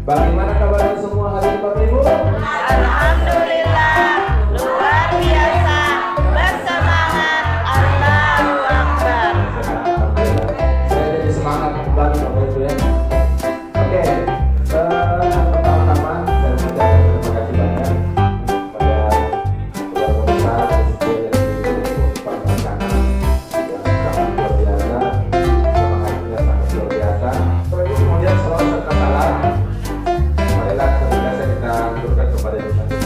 Bagaimana kabarnya semua hari ini Bapak Ibu? Alhamdulillah, luar biasa, bersemangat, Allahu Akbar. Saya jadi semangat kembali Bapak Ibu ya. Oke, pertama-tama saya mengucapkan terima kasih banyak pada keluarga besar SD dan Pancasila yang sangat luar biasa, semangatnya sangat luar biasa. Terus kemudian selalu serta salam. Marilah senantiasa kita aturkan kepada Tuhan kita di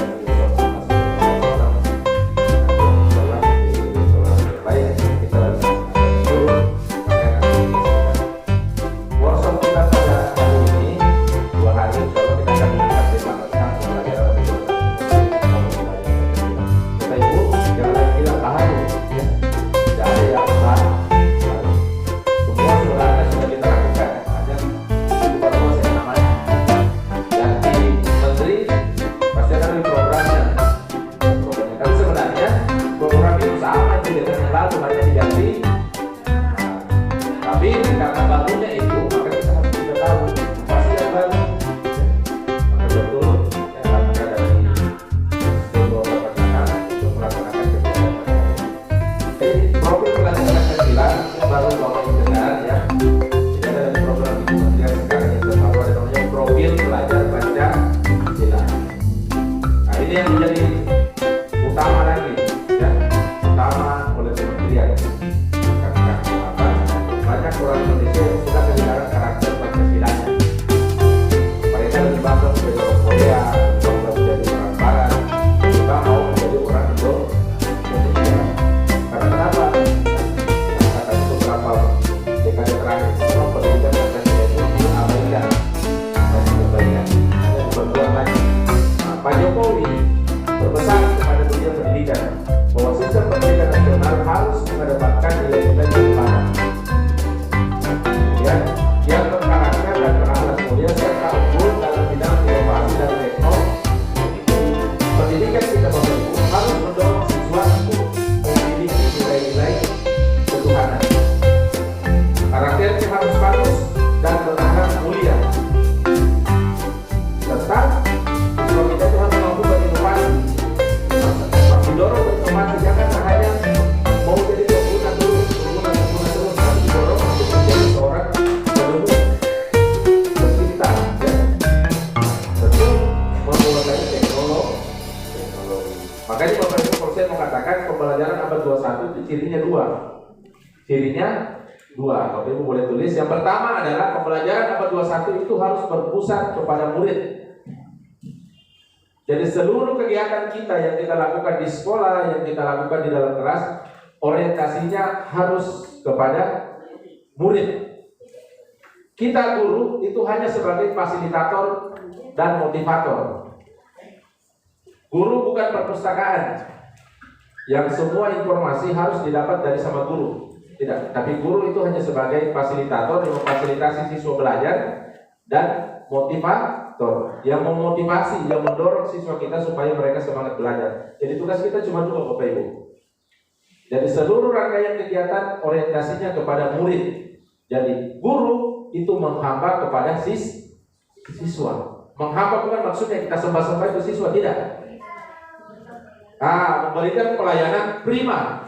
Bapak Ibu boleh tulis. Yang pertama adalah pembelajaran abad 21 itu harus berpusat kepada murid. Jadi seluruh kegiatan kita yang kita lakukan di sekolah, yang kita lakukan di dalam kelas, orientasinya harus kepada murid. Kita guru itu hanya sebagai fasilitator dan motivator. Guru bukan perpustakaan yang semua informasi harus didapat dari sama guru. Tidak, tapi guru itu hanya sebagai fasilitator yang memfasilitasi siswa belajar dan motivator yang memotivasi, yang mendorong siswa kita supaya mereka semangat belajar. Jadi tugas kita cuma dua Bapak Ibu. Jadi seluruh rangkaian kegiatan orientasinya kepada murid. Jadi guru itu menghamba kepada siswa. Menghamba bukan maksudnya kita sembah-sembah itu siswa, tidak. Memberikan pelayanan prima.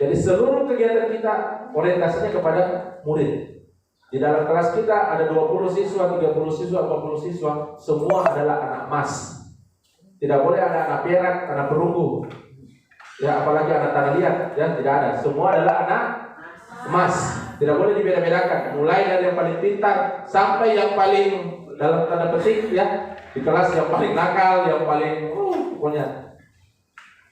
Jadi seluruh kegiatan kita orientasinya kepada murid. Di dalam kelas kita ada 20 siswa, 30 siswa, 40 siswa, semua adalah anak emas. Tidak boleh ada anak perak, anak perunggu. Ya, apalagi anak tanah liat, ya, tidak ada. Semua adalah anak emas. Tidak boleh dibeda-bedakan. Mulai dari yang paling pintar sampai yang paling dalam tanda petik, ya, di kelas yang paling nakal, yang paling pokoknya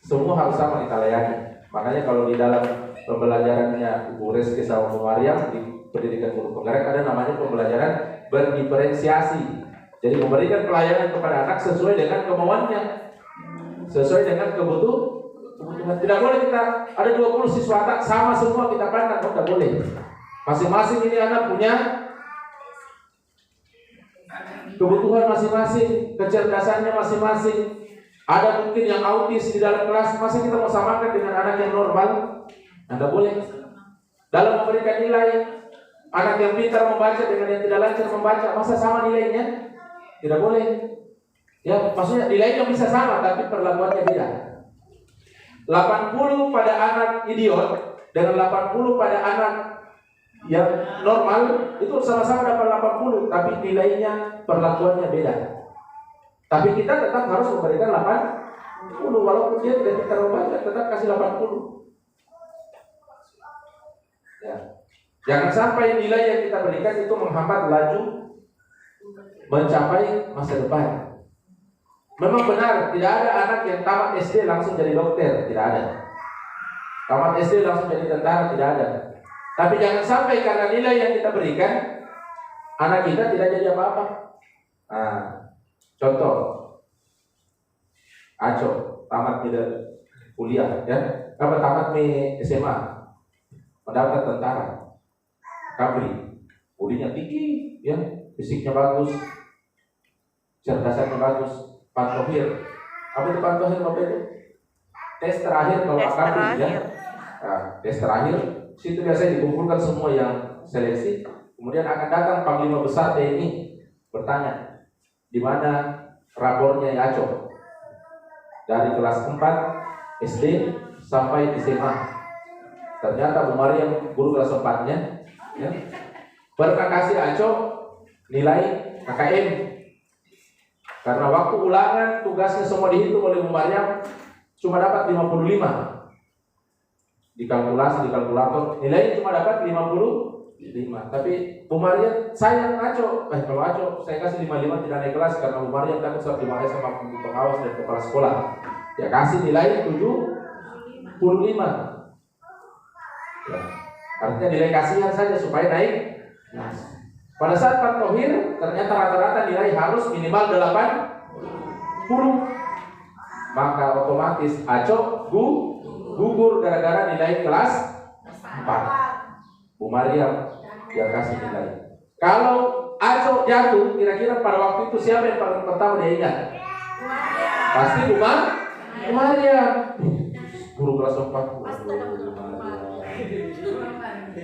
semua harus sama kita layani. Makanya kalau di dalam pembelajarannya Ibu Rizky sama Bu Maryam di pendidikan guru penggerak ada namanya pembelajaran berdiferensiasi. Jadi memberikan pelayanan kepada anak sesuai dengan kemauannya, sesuai dengan kebutuhan. Tidak boleh kita ada 20 siswa anak sama semua kita pandang, tidak boleh. Masing-masing ini anak punya kebutuhan masing-masing, kecerdasannya masing-masing. Ada mungkin yang autis di dalam kelas, masa kita mau samakan dengan anak yang normal? Anda boleh. Dalam memberikan nilai, anak yang pintar membaca dengan yang tidak lancar membaca, masa sama nilainya? Tidak boleh. Ya, maksudnya nilainya bisa sama tapi perlakuannya beda. 80 pada anak idiot dengan 80 pada anak yang normal itu sama-sama dapat 80 tapi nilainya perlakuannya beda. Tapi kita tetap harus memberikan 80 walaupun dia tidak pintar membaca, tetap kasih 80. Ya. Jangan sampai nilai yang kita berikan itu menghambat laju mencapai masa depan. Memang benar, tidak ada anak yang tamat SD langsung jadi dokter, tidak ada. Tamat SD langsung jadi tentara, tidak ada. Tapi jangan sampai karena nilai yang kita berikan, anak kita tidak jadi apa-apa. Nah, contoh, Aco tamat tidak kuliah, ya, tamat SMA, mendaftar tentara, Kapri, udinya tinggi, ya, fisiknya bagus, cerdasannya bagus. Pantohir, apa itu pantohir Bapak itu? Tes terakhir kalau akademik ya. Nah, tes terakhir, situ biasanya dikumpulkan semua yang seleksi, kemudian akan datang Panglima Besar TNI bertanya, di mana rapornya Aco dari kelas 4 SD sampai SMA. Ternyata Bu Mariam guru kelas 4-nya, ya, berkasih Aco nilai KKM. Karena waktu ulangan tugasnya semua dihitung oleh Bu Mariam cuma dapat 55. Dikalkulasi di kalkulator nilainya cuma dapat 55. Tapi Bu Mariam sayang Aco. Kalau Aco saya kasih 55 tidak naik kelas karena Bu Mariam takut suatu dimarahi sama pengawas dan kepala sekolah. Ya kasih nilai 75. Ya. Artinya nilai kasihan saja supaya naik. Nah, pada saat Pantohir ternyata rata-rata nilai harus minimal 80. Maka otomatis Aco gugur gara-gara nilai kelas 4. Bu Mariam yang kasih nilai. Kalau Aco jatuh, kira-kira pada waktu itu siapa yang paling pertama dia ingat? Pasti Bu Mariam. Guru kelas 4.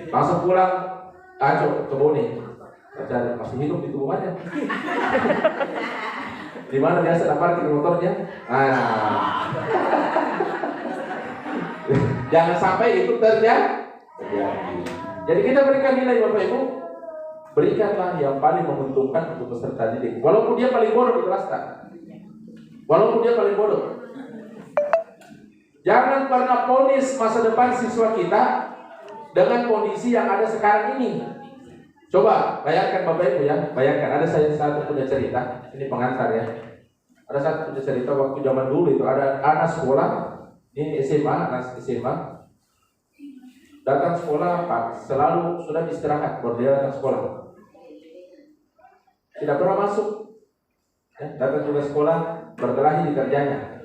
Langsung pulang Aco ke Bone. Cari masih hidup di tubuhnya. Di mana biasa parkir motornya? Nah. Jangan sampai itu terjadi. Jadi kita berikan nilai Bapak Ibu, berikanlah yang paling menguntungkan untuk peserta didik. Walaupun dia paling bodoh di kelas tak. Walaupun dia paling bodoh. Jangan pernah ponis masa depan siswa kita dengan kondisi yang ada sekarang ini. Coba bayangkan Bapak Ibu ya, bayangkan ada saya satu punya cerita, ini pengantar ya. Ada satu punya cerita waktu zaman dulu itu ada anak sekolah, ini SMA, anak SMA datang sekolah selalu sudah istirahat, baru dia datang sekolah. Tidak pernah masuk, ya, datang juga sekolah berkelahi di kerjanya.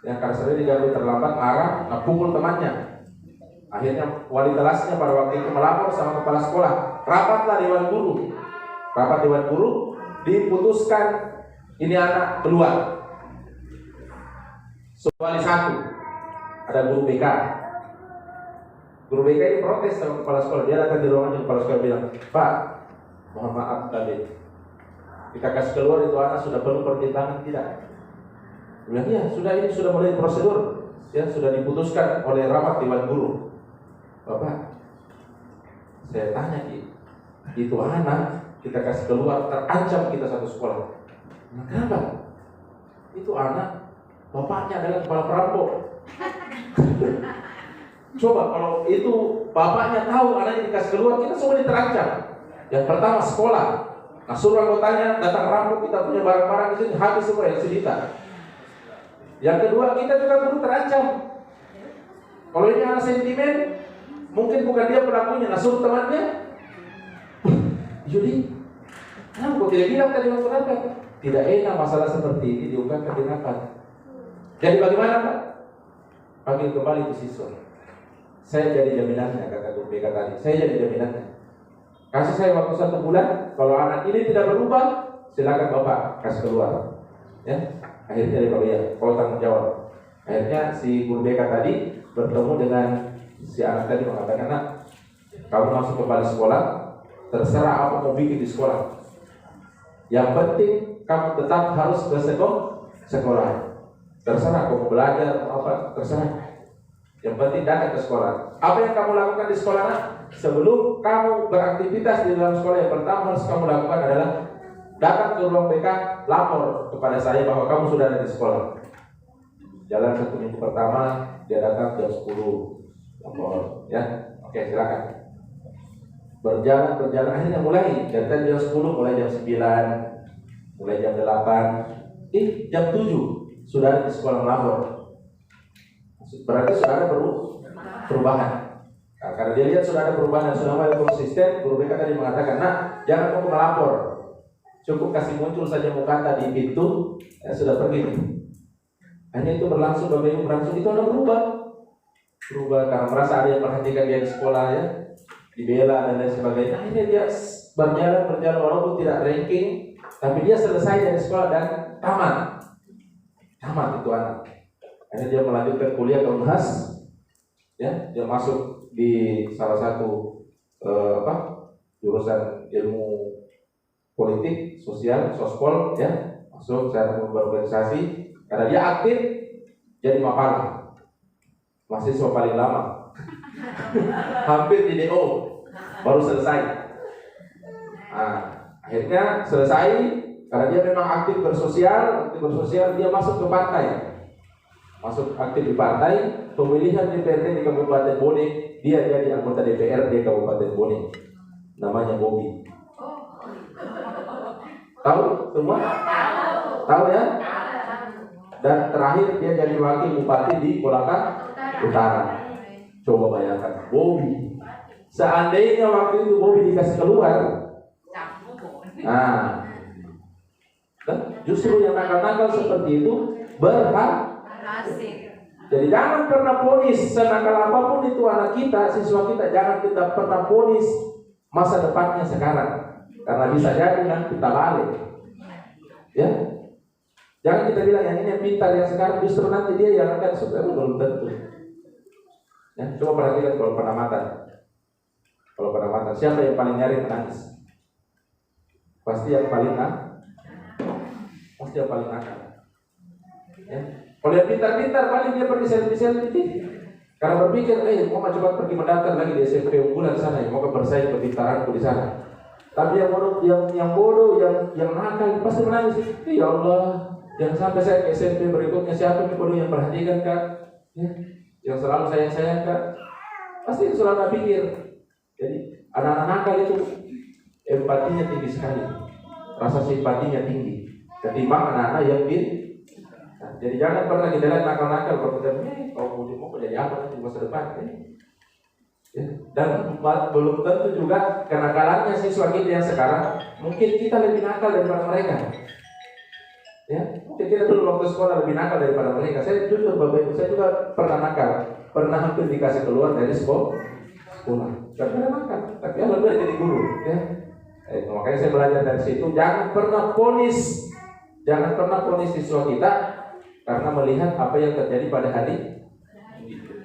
Yang karena sering diganggu terlambat, marah, pukul temannya. Akhirnya wali kelasnya pada waktu itu melapor sama kepala sekolah. Rapatlah dewan guru. Rapat dewan guru diputuskan ini anak keluar. Wali 1 ada guru BK. Guru BK ini protes sama kepala sekolah. Dia datang di ruangan kepala sekolah bilang, Pak, mohon maaf tadi kita kasih keluar itu anak sudah perlu pertimbangan tidak? Dia bilang, ya sudah, ini sudah mulai prosedur, ya sudah diputuskan oleh rapat dewan guru. Bapak, saya tanya itu anak kita kasih keluar terancam kita satu sekolah. Nah, kenapa? Itu anak bapaknya adalah kepala perampok. Coba kalau itu bapaknya tahu anaknya dikasih keluar, kita semua terancam. Yang pertama sekolah. Nah, suruh anggotanya datang rampok, kita punya barang-barang di sini habis semua yang sedita. Yang kedua, kita juga guru terancam. Kalau ini anak sentimen, mungkin bukan dia pelakunya, nah suruh temannya. Jadi, kenapa kok tidak bilang tadi waktu rapat? Tidak enak masalah seperti ini diungkapkan di rapat. Jadi bagaimana Pak? Panggil kembali itu siswa. Saya jadi jaminannya, kata guru BK tadi. Saya jadi jaminannya. Kasih saya waktu 1 bulan. Kalau anak ini tidak berubah, silakan Bapak kasih keluar. Ya, akhirnya dia bilang, ya, kau tanggung jawab. Akhirnya si guru BK tadi bertemu dengan si anak tadi mengatakan, nak, Kamu masuk kembali sekolah, terserah apa mau bikin di sekolah. Yang penting kamu tetap harus ke sekolah. Terserah kamu belajar apa, terserah. Yang penting datang ke sekolah. Apa yang kamu lakukan di sekolah? Sebelum kamu beraktivitas di dalam sekolah, yang pertama harus kamu lakukan adalah datang ke ruang BK, lapor kepada saya bahwa kamu sudah ada di sekolah. Jalan 1 minggu pertama, dia datang jam 10, lapor, ya. Oke, silakan. Berjalan, akhirnya mulai dari jam 10, mulai jam 9, mulai jam 8, jam 7 sudah ada di sekolah melapor. Berarti sudah ada perubahan. Nah, karena dia lihat sudah ada perubahan dan sudah mulai konsisten, guru BK tadi mengatakan, nah jangan kamu melapor, cukup kasih muncul saja muka tadi pintu, ya, sudah pergi. Hanya itu berlangsung, Bapak Ibu, berlangsung itu ada berubah karena merasa ada yang perhatikan dia di sekolah, ya, dibela dan lain sebagainya. Akhirnya dia berjalan walaupun tidak ranking, tapi dia selesai dari sekolah dan tamat itu anak. Akhirnya dia melanjutkan kuliah ke Unhas, ya, dia masuk di salah satu jurusan ilmu politik, sosial, sospol, ya, masuk secara berorganisasi. Karena dia aktif jadi Mapala, mahasiswa paling lama, hampir di DO, baru selesai. Nah, akhirnya selesai karena dia memang aktif bersosial, dia masuk ke partai. Masuk aktif di partai, pemilihan DPRD di Kabupaten Bone, dia jadi anggota DPRD Kabupaten Bone. Namanya Bobby. Tahu semua? Tahu ya? Dan terakhir dia jadi wakil bupati di Kolaka Utara. Coba bayangkan, Bobby. Seandainya waktu itu Bobby dikasih keluar, nah, justru yang nakal-nakal seperti itu berhasil. Jadi jangan pernah ponis, senakal apapun itu anak kita, siswa kita, jangan kita pernah ponis masa depannya sekarang, karena bisa jadi nanti kita balik. Ya, jangan kita bilang yang ini yang pintar yang sekarang, justru nanti dia yang akan sukses, belum tentu. Ya, coba perhatikan kalau penamatan. Siapa yang paling nyari menangis? Pasti yang paling nakal. Ya. Kalau yang pintar-pintar paling dia pergi selfie. Karena berpikir, mau cepat pergi mendaftar lagi di SMP unggulan sana, mau bersaing kepintaranku di sana. Tapi yang bodoh, yang nakal pasti menangis. Ya Allah, jangan sampai saya ke SMP berikutnya, siapa nih bodoh yang perhatikan Kak? Ya, yang selalu sayang Kak. Pasti selalu pikir. Jadi anak-anak nakal itu empatinya tinggi sekali, rasa simpatinya tinggi ketimbang anak-anak yang jadi jangan pernah kita lihat nakal-nakal berpikir, kalau mau jadi apa nanti masa depan, ya. Dan belum tentu juga kenakalannya siswa kita yang sekarang, mungkin kita lebih nakal daripada mereka, ya. Mungkin kita dulu waktu sekolah lebih nakal daripada mereka. Saya jujur Bapak Ibu, saya juga pernah nakal, pernah hampir dikasih keluar dari sekolah. Karena nakal, tapi alhamdulillah jadi guru, ya. Makanya saya belajar dari situ, jangan pernah ponis siswa kita karena melihat apa yang terjadi pada hari.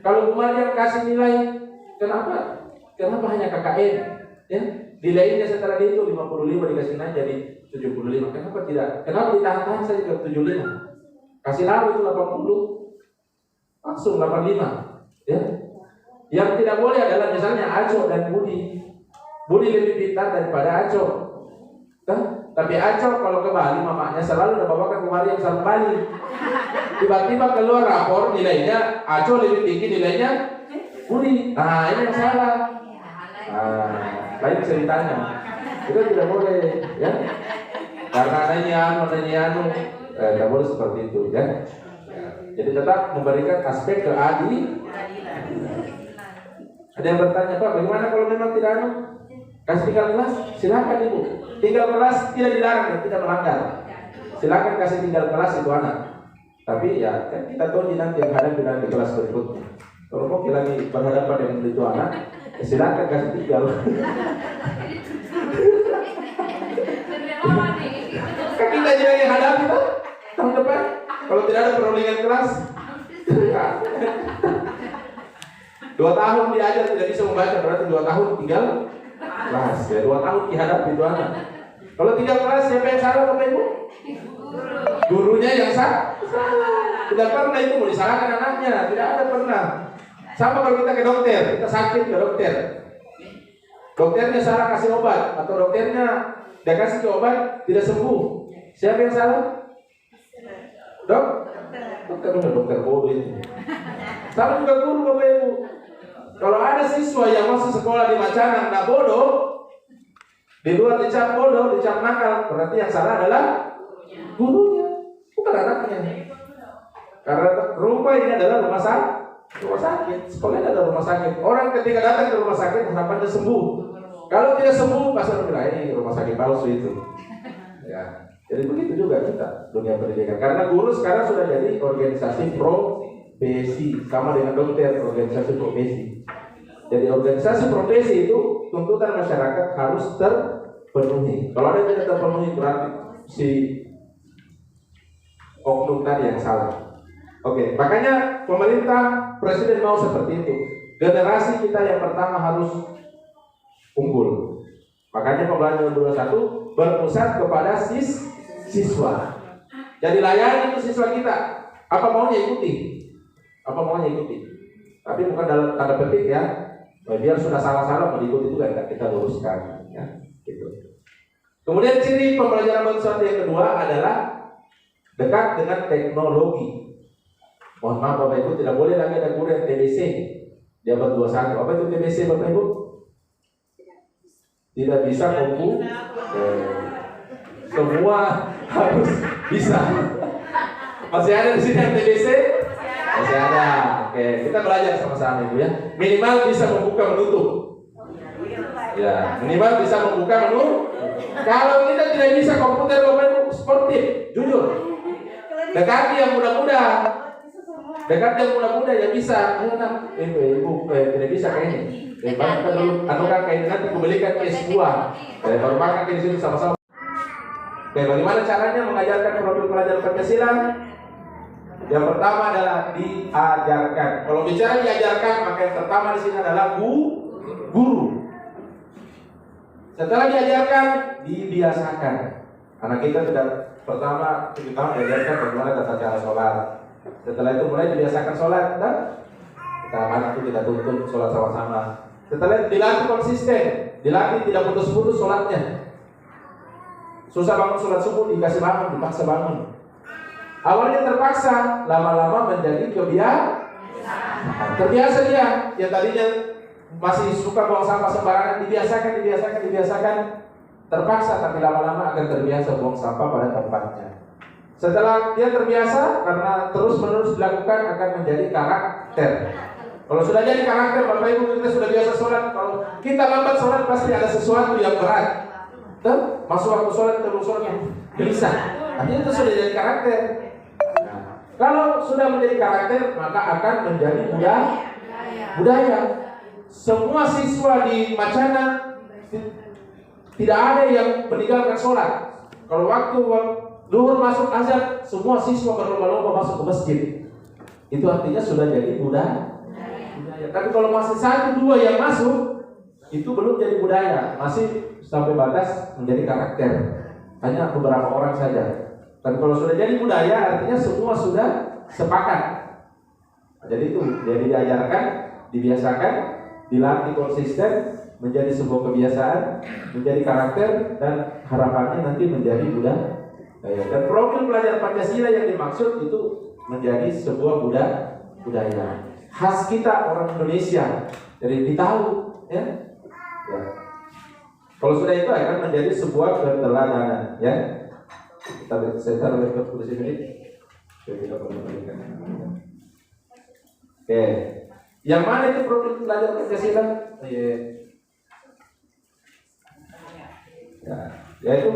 Kalau kemudian kasih nilai, kenapa hanya KKN? Ya, nilainya setelah itu 55 dikasih naik jadi 75. Kenapa tidak? Kenapa ditahan-tahan saja ke 75? Kasih lalu itu 80, langsung 85. Ya. Yang tidak boleh adalah misalnya Aco dan Budi. Budi lebih pintar daripada Aco. Tapi Aco kalau ke Bali, mamanya selalu membawakan kemari yang sama Bali. Tiba-tiba keluar rapor nilainya Aco lebih tinggi nilainya Budi. Nah, ini yang salah. Lain ceritanya. Itu tidak boleh, ya. Karena adanya tidak boleh seperti itu, ya. Jadi tetap memberikan aspek keadilan. Ada yang bertanya, Pak, bagaimana kalau memang tidak kasih tinggal kelas? Silakan Ibu. Tinggal kelas tidak dilarang, tidak melanggar. Silakan kasih tinggal kelas itu anak. Tapi ya kan kita tahu nanti yang hadapi di kelas berikutnya. Kalau mau lagi berhadapan dengan itu anak, silakan kasih tinggal. Kan kita juga yang hadapi tuh tahun depan. Kalau tidak ada perundingan kelas, 2 tahun diajar tidak bisa membaca, berarti 2 tahun tinggal kelas. Ya, 2 tahun dihadapi itu anak. Kalau tinggal kelas, siapa yang salah Bapak Ibu? Gurunya yang salah. Tidak pernah itu mau disalahkan anaknya, tidak ada pernah. Sama kalau kita ke dokter, kita sakit ke dokter. Dokternya salah kasih obat, atau dokternya dia kasih ke obat tidak sembuh. Siapa yang salah? Dokter bodoh itu. Sama juga guru Bapak Ibu. Kalau ada siswa yang masuk sekolah di Macanang nggak bodoh, di luar dicap bodoh, dicap nakal, berarti yang salah adalah gurunya, bukan anaknya. Karena rumah ini adalah rumah sakit, sekolahnya adalah rumah sakit. Orang ketika datang ke rumah sakit harapannya sembuh. Kalau tidak sembuh, pasti orang bilang ini rumah sakit palsu itu. Ya, jadi begitu juga kita dunia pendidikan. Karena guru sekarang sudah jadi organisasi profesi, sama dengan dokter, organisasi profesi. Jadi organisasi profesi itu tuntutan masyarakat harus terpenuhi. Kalau ada yang tidak terpenuhi berarti si oknum tadi yang salah. Oke, makanya pemerintah, presiden mau seperti itu. Generasi kita yang pertama harus unggul. Makanya pembelajaran 21 berpusat kepada siswa. Jadi layani itu siswa kita. Apa maunya ikuti? Tapi bukan dalam tanda petik ya. Biar sudah salah-salah mau diikuti juga kita luruskan. Ya, gitu. Kemudian ciri pembelajaran bersuatu yang kedua adalah dekat dengan teknologi. Mohon maaf Bapak Ibu, tidak boleh lagi ada guru yang TBC di abad 21. Apa itu TBC Bapak Ibu? Tidak bisa semua harus bisa. Masih ada di sini yang TBC? Masih ada. Oke, kita belajar sama-sama Ibu ya. Minimal bisa membuka menutup. Ya, minimal bisa membuka menutup. Kalau kita tidak bisa komputer Bapak Ibu, sportif, jujur. Dekati yang muda-muda. Dekat yang muda-muda ya bisa. Ayo nak, ibu tidak bisa kayaknya. Baru kita dulu, kayak nanti kembalikan PS2. Baru makan di sini sama-sama. Bagaimana caranya mengajarkan profil pelajar Pancasila? Yang pertama adalah diajarkan. Kalau bicara diajarkan, maka yang pertama di sini adalah guru. Setelah diajarkan, dibiasakan. Anak kita tidak pertama diajarkan bagaimana tata cara sholat. Setelah itu mulai dibiasakan sholat, dan kita tuntut sholat sama-sama. Setelah itu dilatih konsisten, dilatih tidak putus-putus sholatnya. Susah bangun sholat subuh, dikasih bangun, dipaksa bangun. Awalnya terpaksa, lama-lama menjadi kebiasaan. Terbiasa dia, yang tadinya masih suka buang sampah sembarangan, dibiasakan. Terpaksa, tapi lama-lama akan terbiasa buang sampah pada tempatnya. Setelah dia terbiasa, karena terus-menerus dilakukan, akan menjadi karakter. Kalau sudah jadi karakter, Bapak Ibu kita sudah biasa sholat. Kalau kita lambat sholat, pasti ada sesuatu yang berat. Dan masuk waktu sholat, terus sholat gelisah. Artinya itu sudah jadi karakter. Nah, kalau sudah menjadi karakter, maka akan menjadi budaya. Semua siswa di Macanang tidak ada yang meninggalkan sholat. Kalau waktu Duhur masuk azan, semua siswa berlomba-lomba masuk ke masjid. Itu artinya sudah jadi budaya. Tapi kalau masih 1-2 yang masuk, itu belum jadi budaya, masih sampai batas menjadi karakter. Hanya beberapa orang saja. Dan kalau sudah jadi budaya, artinya semua sudah sepakat. Jadi itu, jadi diajarkan, dibiasakan, dilatih konsisten, menjadi sebuah kebiasaan, menjadi karakter, dan harapannya nanti menjadi budaya. Dan profil pelajar Pancasila yang dimaksud itu menjadi sebuah budaya khas kita orang Indonesia. Jadi ditahu, ya. Kalau sudah itu akan menjadi sebuah keteladanan, ya. Saya taruh laptop di sini. Oke. Yang mana itu profil pelajar Pancasila? Ya, yaitu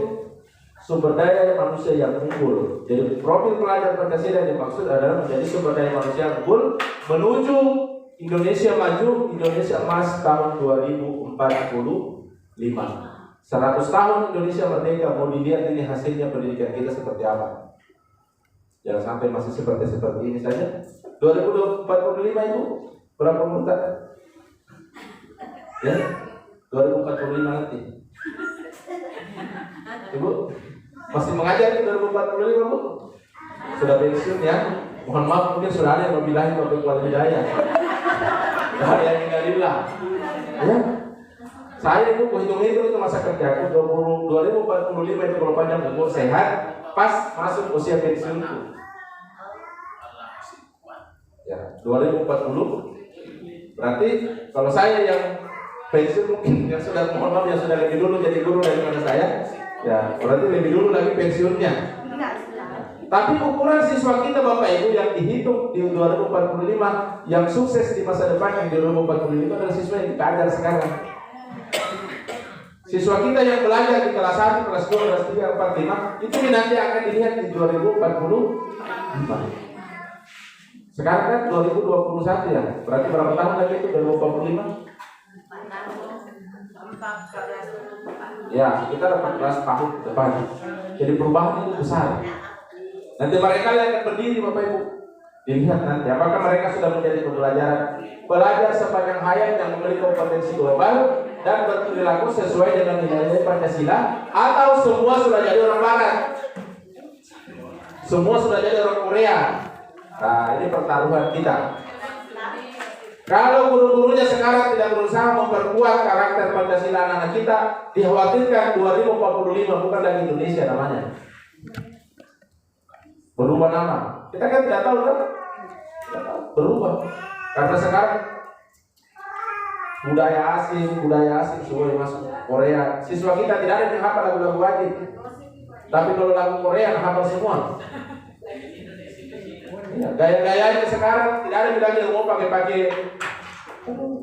sumber daya manusia yang unggul. Jadi profil pelajar Pancasila yang dimaksud adalah menjadi sumber daya manusia yang unggul menuju Indonesia maju, Indonesia emas tahun 2045. 100 tahun Indonesia merdeka, mau dilihat ini hasilnya pendidikan kita seperti apa. Jangan sampai masih seperti ini saja. 2045 itu berapa umur kita? Ya, 2045 nanti. Ibu masih mengajar di 2045 Bu? Sudah pensiun ya? Mohon maaf mungkin sudah ada yang membilahi topik wal hidayah. Bahaya innalillah. Ya. Saya itu hitung-hitung itu masa kerjaku 2045 itu kalau panjang umur sehat pas masuk usia pensiunku. Ya, 2040 berarti kalau saya yang pensiun mungkin yang sudah mohon maaf yang sudah lebih dulu jadi guru daripada saya, ya berarti lebih dulu lagi pensiunnya. Tapi ukuran siswa kita Bapak Ibu yang dihitung di 2045 yang sukses di masa depan yang di 2045 adalah siswa yang kita ajar sekarang. Siswa kita yang belajar di kelas 1, kelas 2, kelas 3, 4, 5 itu nanti akan dilihat di 2045. Sekarang kan 2021 ya, berarti berapa tahun lagi itu 2045? Ya, kita dapat 14 tahun ke depan. Jadi perubahan itu besar. Nanti mereka yang akan berdiri Bapak Ibu. Dilihat nanti apakah mereka sudah menjadi pembelajaran belajar sepanjang hayat yang memiliki kompetensi global dan berperilaku sesuai dengan nilai Pancasila, atau semua sudah jadi orang Barat, semua sudah jadi orang Korea. Nah, ini pertaruhan kita. Kalau guru-gurunya sekarang tidak berusaha memperkuat karakter Pancasila anak-anak kita, dikhawatirkan 2045 bukan lagi Indonesia namanya, berubah nama. Kita kan tidak tahu kan? Tidak tahu. Berubah. Karena sekarang budaya asing semua yang masuk Korea. Siswa kita tidak ada yang hafal lagu-lagu wajib. Tapi kalau lagu Korea hafal semua. Ya, gaya-gayanya sekarang tidak ada bilang yang mau pakai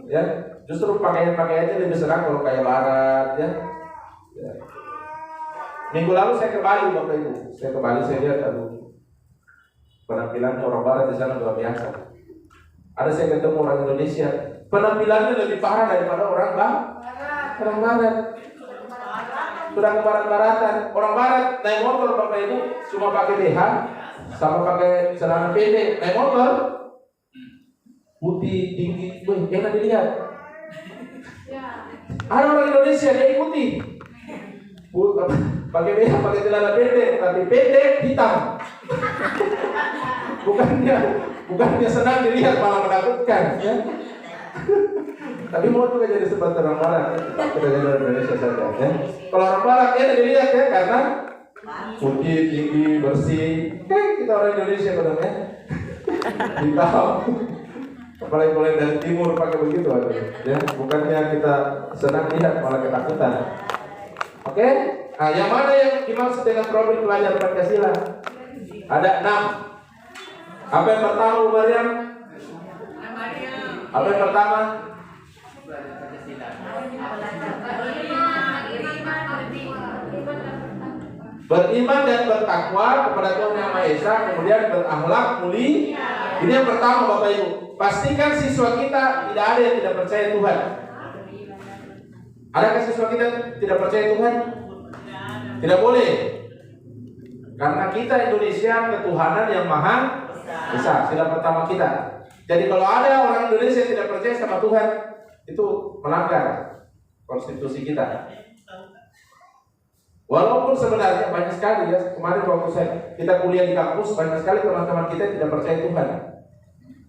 ya, justru pakaiannya lebih senang kalau kayak Barat ya. Ya. Minggu lalu saya ke Bali Bapak Ibu. Saya ke Bali, saya lihat penampilannya orang Barat di sana luar biasa. Ada saya ketemu orang Indonesia, penampilannya lebih parah daripada orang Barat. Sudah ke Barat-baratan. Orang Barat naik motor Bapak Ibu cuma pakai BH sama pakai celana pendek, naik motor putih tinggi, enak dilihat. Ada orang Indonesia dia ikuti, pakai BH, pakai celana pendek, tapi pendek hitam. Bukannya senang dilihat, malah menakutkan ya. Tapi mau juga jadi seperti orang Barat, kita jadi orang Indonesia saja ya. Kalau orang Barat enak dilihat ya, karena putih, tinggi, bersih. Kita orang Indonesia kadang-kadang ya. Hitam. Apalagi kalau dari timur pakai begitu ya. Bukannya kita senang lihat, malah ketakutan. Oke? Nah, yang mana yang dimaksud dengan problem belajar Pancasila? Ada 6. Apa yang pertama Bu Maryam? Apa yang pertama? Beriman dan bertakwa kepada Tuhan Yang Maha Esa, kemudian berakhlak mulia. Ini yang pertama Bapak Ibu. Pastikan siswa kita tidak ada yang tidak percaya Tuhan. Adakah siswa kita tidak percaya Tuhan? Tidak boleh. Karena kita Indonesia ketuhanan yang maha esa. Sila pertama kita. Jadi kalau ada orang Indonesia yang tidak percaya sama Tuhan, itu melanggar konstitusi kita. Walaupun sebenarnya banyak sekali ya, kemarin waktu kita kuliah di kampus, banyak sekali teman-teman kita yang tidak percaya Tuhan.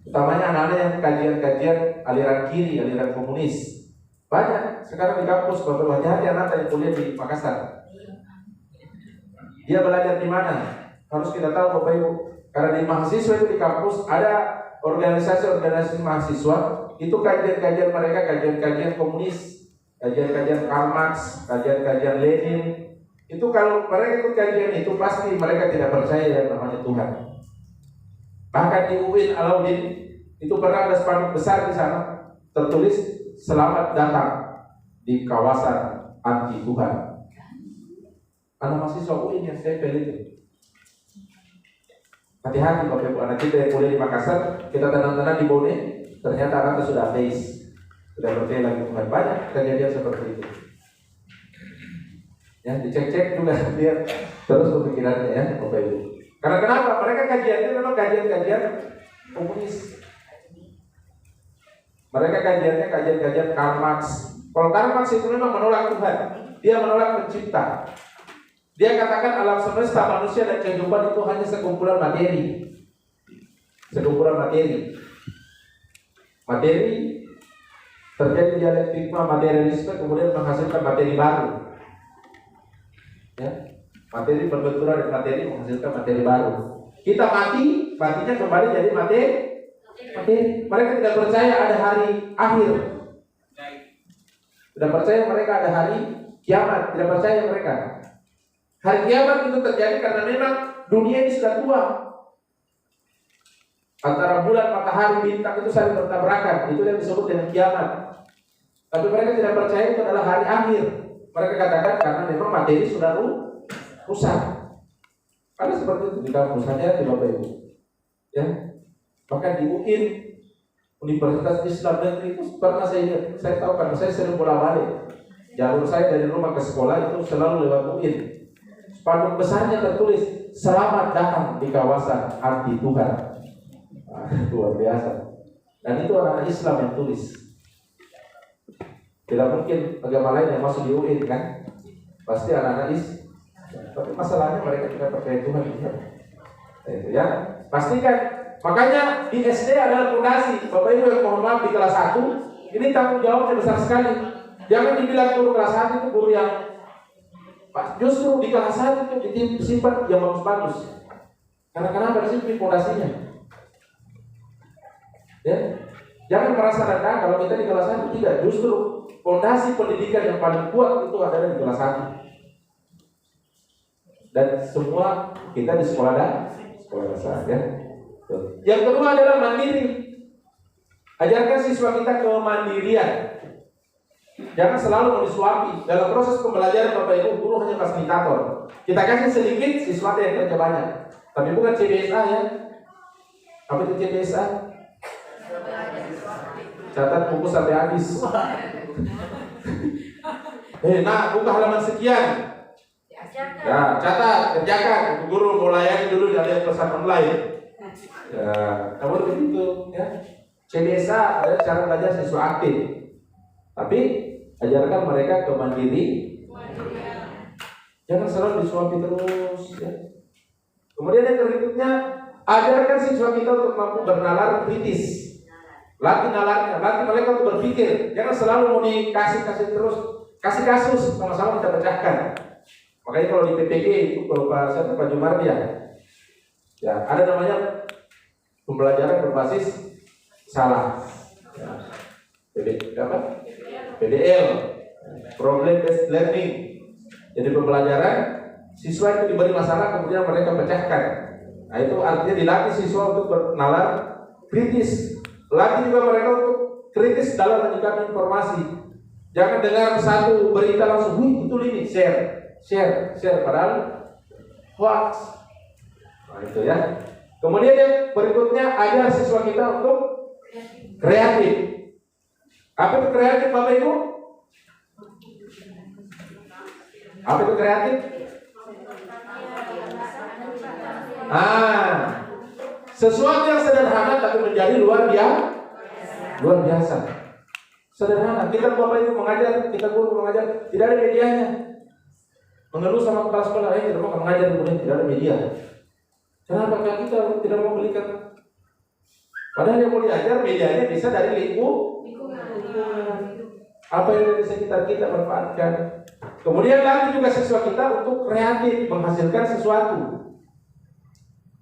Utamanya anak-anak yang kajian-kajian aliran kiri, aliran komunis. Banyak sekarang di kampus, beberapa hati anak yang kuliah di Makassar. Dia belajar di mana? Harus kita tahu Bapak Ibu. Karena di mahasiswa itu di kampus ada organisasi-organisasi mahasiswa, itu kajian-kajian mereka, kajian-kajian komunis, kajian-kajian Karl Marx, kajian-kajian Lenin. Itu kalau mereka ikut kajian itu pasti mereka tidak percaya yang namanya Tuhan. Bahkan di UIN Alauddin itu pernah ada spanduk besar di sana tertulis selamat datang di kawasan anti Tuhan. Anak mahasiswa UIN yang saya pilih itu. Hati-hati Bapak Ibu, anak kita yang kuliah di Makassar, kita tenang-tenang di Bone, ternyata anaknya sudah ateis, sudah percaya lagi Tuhan. Banyak kejadian seperti itu. Ya, dicek-cek juga dia terus pemikirannya ya Bapak Ibu. Karena kenapa? Mereka kajiannya memang kajian-kajian komunis. Mereka kajiannya kajian-kajian Karl Marx, Kalau Karl Marx itu memang menolak Tuhan, dia menolak pencipta. Dia katakan alam semesta, manusia dan kehidupan itu hanya sekumpulan materi. Sekumpulan materi. Materi terjadi dialektika materialisme, kemudian menghasilkan materi baru. Ya, materi berbenturan dengan materi menghasilkan materi baru. Kita mati, matinya kembali jadi materi. Mereka tidak percaya ada hari akhir. Tidak percaya mereka ada hari kiamat. Tidak percaya mereka. Hari kiamat itu terjadi karena memang dunia ini sudah tua. Antara bulan, matahari, bintang itu saling bertabrakan. Itu yang disebut dengan kiamat. Tapi mereka tidak percaya itu adalah hari akhir. Mereka katakan karena memang materi sudah rusak. Ada seperti itu di kampus, hanya di Bapak Ibu. Ya, bahkan di UIN, Universitas Islam Negeri itu pernah saya tahu karena saya sering bolak-balik. Jalur saya dari rumah ke sekolah itu selalu lewat UIN. Spanduk besarnya tertulis selamat datang di kawasan anti Tuhan. Luar biasa. Dan itu anak Islam yang tulis. Tidak mungkin agama lain yang masuk di UIN kan? Pasti anak-anak Islam. Tapi masalahnya mereka tidak percaya Tuhan. Itu ya. Pastikan. Makanya di SD adalah fondasi. Bapak Ibu yang mohon maaf di kelas 1, ini tanggung jawabnya besar sekali. Jangan dibilang guru kelas 1 itu guru yang justru di kelas 1 itu disimpan yang bagus-bagus. Karena kenapa? Di sini fondasinya. Ya. Jangan merasa rendah kalau kita di kelas 1, tidak. Justru fondasi pendidikan yang paling kuat itu adalah di kelas 1. Dan semua kita di sekolah dasar ya. Yang kedua adalah mandiri. Ajarkan siswa kita kemandirian. Jangan selalu mau disuapi. Dalam proses pembelajaran Bapak Ibu, guru hanya fasilitator. Kita kasih sedikit, siswa yang kerja banyak. Tapi bukan CBSA ya. Apa itu CBSA? Catat buku sampai habis. Nah, buka halaman sekian. Ya, catat, kerjakan. Guru mau layani dulu dari pesan online. Ya, kamu begitu ya. CBSA adalah cara belajar siswa aktif. Tapi ajarkan mereka kemandiri. Jangan selalu disuapi terus ya. Kemudian yang berikutnya, ajarkan siswa kita untuk mampu bernalar kritis. Latih nalarnya, latih mereka untuk berpikir. Jangan selalu mau dikasih terus. Kasih kasus, sama-sama kita pecahkan. Makanya kalau di PPG itu, kalau Pak Jumardi ya, ada namanya pembelajaran berbasis salah. Ya. PBL, problem based learning. Jadi pembelajaran siswa itu diberi masalah kemudian mereka pecahkan. Nah itu artinya dilatih siswa untuk bernalar kritis. Latih juga mereka untuk kritis dalam menyikapi informasi. Jangan dengar satu berita langsung, betul ini share, padahal hoax. Nah itu ya. Kemudian yang berikutnya, ajar siswa kita untuk kreatif. Apa itu kreatif Bapak Ibu? Apa itu kreatif? Sesuatu yang sederhana tapi menjadi luar biasa. Sederhana. Kita Bapak Ibu mengajar, kita guru mengajar, tidak ada medianya. Mengeluh sama kepala sekolah, tidak mau mengajar kemudian tidak ada media. Kenapa kita tidak mau belikan? Padahal yang mau diajar medianya bisa dari lingkungan. Apa yang bisa kita manfaatkan. Kemudian latih juga siswa kita untuk kreatif, menghasilkan sesuatu.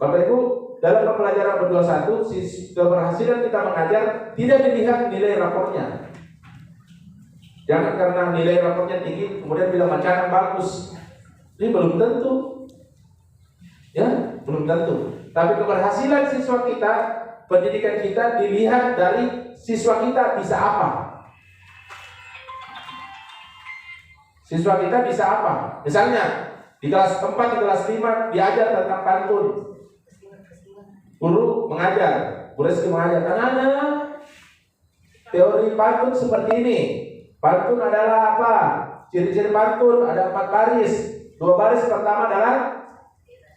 Bapak Ibu, dalam pembelajaran berdua satu, keberhasilan kita mengajar tidak dilihat nilai rapornya. Jangan karena nilai rapornya tinggi kemudian bilang macanan bagus. Ini belum tentu. Ya, belum tentu. Tapi keberhasilan siswa kita, pendidikan kita dilihat dari siswa kita bisa apa. Siswa kita bisa apa? Misalnya di kelas 4, di kelas 5 diajar tentang pantun. Guru mengajar, Bu Reski mengajar, anak-anak, teori pantun seperti ini. Pantun adalah apa? Ciri-ciri pantun ada 4 baris. 2 baris pertama adalah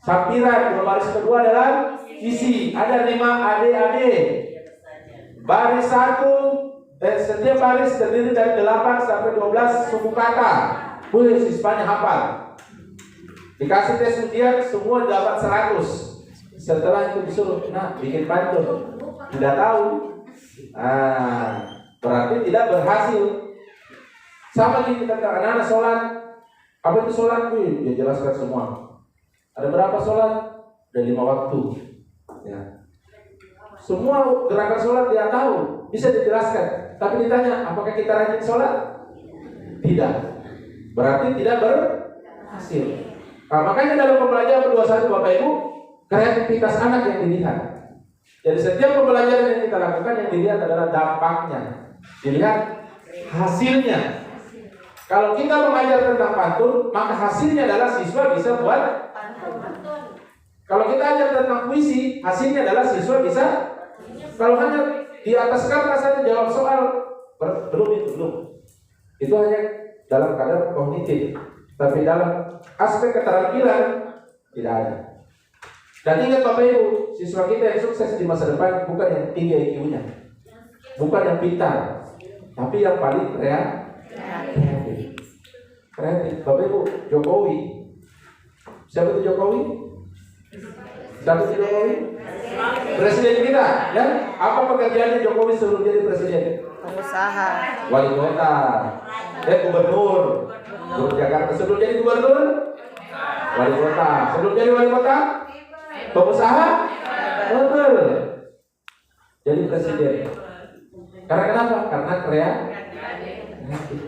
sampiran, 2 baris kedua adalah isi. Ada 5 AD. Baris 1, Setiap baris terdiri dari 8 sampai 12 suku kata. Wih, siswanya hafal. Dikasih tes ujian, semua dapat 100. Setelah itu disuruh, nah bikin pantun. Tidak tahu. Berarti tidak berhasil. Sama kita anak-anak sholat. Apa itu sholat? Wih, dia jelaskan semua. Ada berapa sholat? Ada 5 waktu. Ya. Semua gerakan sholat dia tahu, bisa dijelaskan. Tapi ditanya, apakah kita rajin sholat? Tidak. Berarti tidak berhasil. Nah, makanya dalam pembelajaran 21 Bapak Ibu, kreativitas anak yang dilihat. Jadi setiap pembelajaran yang kita lakukan yang dilihat adalah dampaknya, dilihat hasilnya. Kalau kita mengajar tentang pantun, maka hasilnya adalah siswa bisa buat pantun. Kalau kita ajar tentang puisi, hasilnya adalah siswa bisa. Kalau hanya di atas kertas saja jawab soal, belum. Itu hanya dalam kadar kognitif, tapi dalam aspek keterampilan tidak ada. Dan ingat Bapak Ibu, siswa kita yang sukses di masa depan bukan yang tinggi IQ-nya, bukan yang pintar, tapi yang paling kreatif. Bapak Ibu, Jokowi. Siapa itu Jokowi? Presiden kita, ya? Apa pekerjaannya Jokowi sebelum jadi presiden? Pengusaha. Wali kota, gubernur. Gubernur Jakarta sebelum jadi gubernur, wali kota. Sebelum jadi wali kota, pengusaha, betul. Jadi presiden. Karena kenapa? Karena kreatif.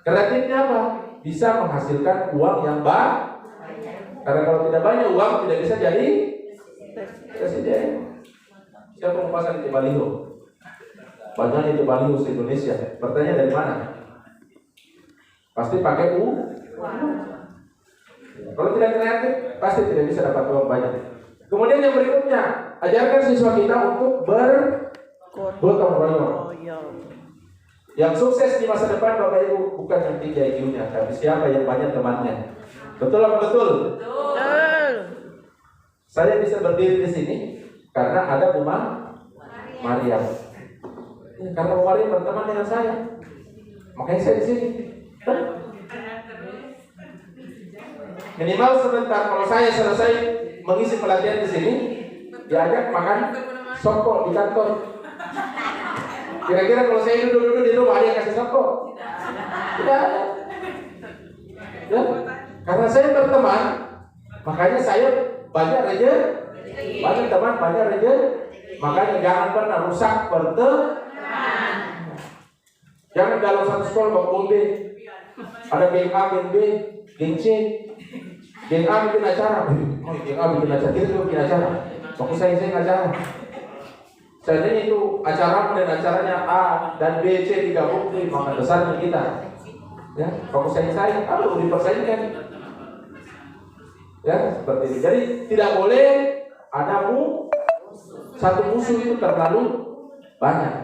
Kreatifnya apa? Bisa menghasilkan uang yang banyak. Karena kalau tidak banyak uang tidak bisa jadi presiden. Siapa yang pasang itu baliho? Banyak itu baliho di Indonesia. Pertanyaan dari mana? Pasti pakai uang. Kalau tidak kreatif, pasti tidak bisa dapat uang banyak. Kemudian yang berikutnya, ajarkan siswa kita untuk bergotong royong. Yang sukses di masa depan Bapak Ibu bukan yang tinggi IQ-nya, tapi siapa yang banyak temannya. Betul apa betul? Betul. Saya bisa berdiri di sini karena ada Buma Maryam. Ya, karena Buma Maryam berteman dengan saya, makanya saya di sini. Minimal sebentar kalau saya selesai mengisi pelatihan di sini, diajak makan soko di kantor. Kira-kira kalau saya duduk di rumah ada yang kasih soko? Tidak ada. Ya. Karena saya berteman, makanya saya banyak rezeki, banyak teman, banyak rezeki. Makanya jangan pernah rusak berteman. Jangan dalam satu sekolah bawa B, ada geng A, geng B, geng C, geng A bikin acara, geng A bikin acara, kita juga bikin acara. Fokus saya acara. Seandainya itu acara dan acaranya A dan B, C digabung, maka besarnya kita. Ya, fokus saya, kalau dipersaingkan. Ya, seperti ini. Jadi tidak boleh ada satu musuh itu terlalu banyak.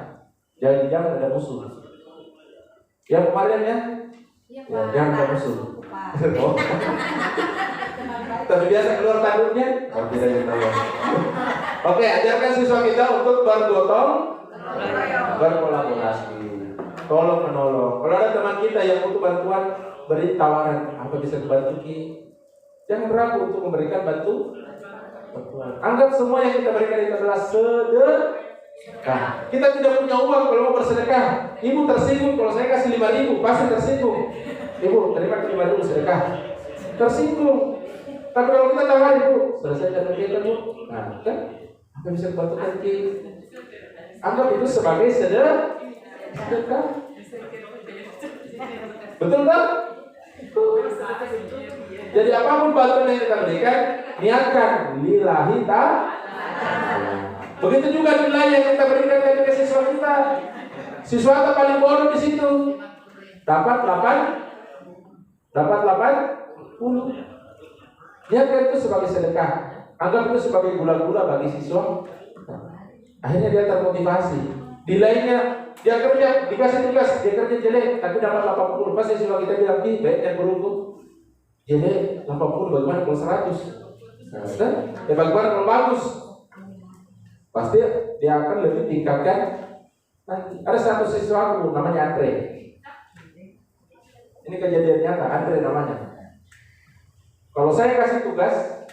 Jangan ada musuh. Yang kemarin ya, jangan ada musuh. Tapi biasa keluar tanduknya, tidak tahu. Oke, ajarkan siswa kita untuk berkolaborasi, tolong menolong. Kalau ada teman kita yang butuh bantuan, beri tawaran, apa bisa dibantu Ki? Jangan ragu untuk memberikan bantuan. Anggap semua yang kita berikan itu adalah sedekah. Kita tidak punya uang kalau mau bersedekah. Ibu tersinggung kalau saya kasih 5.000, pasti tersinggung. Ibu terima 5.000 sedekah, tersinggung. Tapi kalau kita tawar Ibu, selesaikan kegiatan Bu. Nah, kan apa bisa dibantukan Ki? Anggap itu sebagai sedekah. Betul tak? Jadi apapun bantuan yang kita berikan, niatkan lillahi ta'ala. Begitu juga nilai yang kita berikan ke siswa kita. Siswa paling bodoh di situ. Dapat 80. Niatkan itu sebagai sedekah. Anggap itu sebagai gula-gula bagi siswa. Akhirnya dia termotivasi. Nilainya dia kerja, dikasih tugas, dia kerja jelek, tapi dapat 80. Pasti siswa kita bilang, "Ih, baiknya beruntung." Jelek 80, bagaimana kalau 100? Nah, ya bagaimana kalau bagus? Pasti dia akan lebih tingkatkan Nanti ada satu siswa aku namanya Andre. Ini kejadian nyata, Andre namanya. Kalau saya kasih tugas,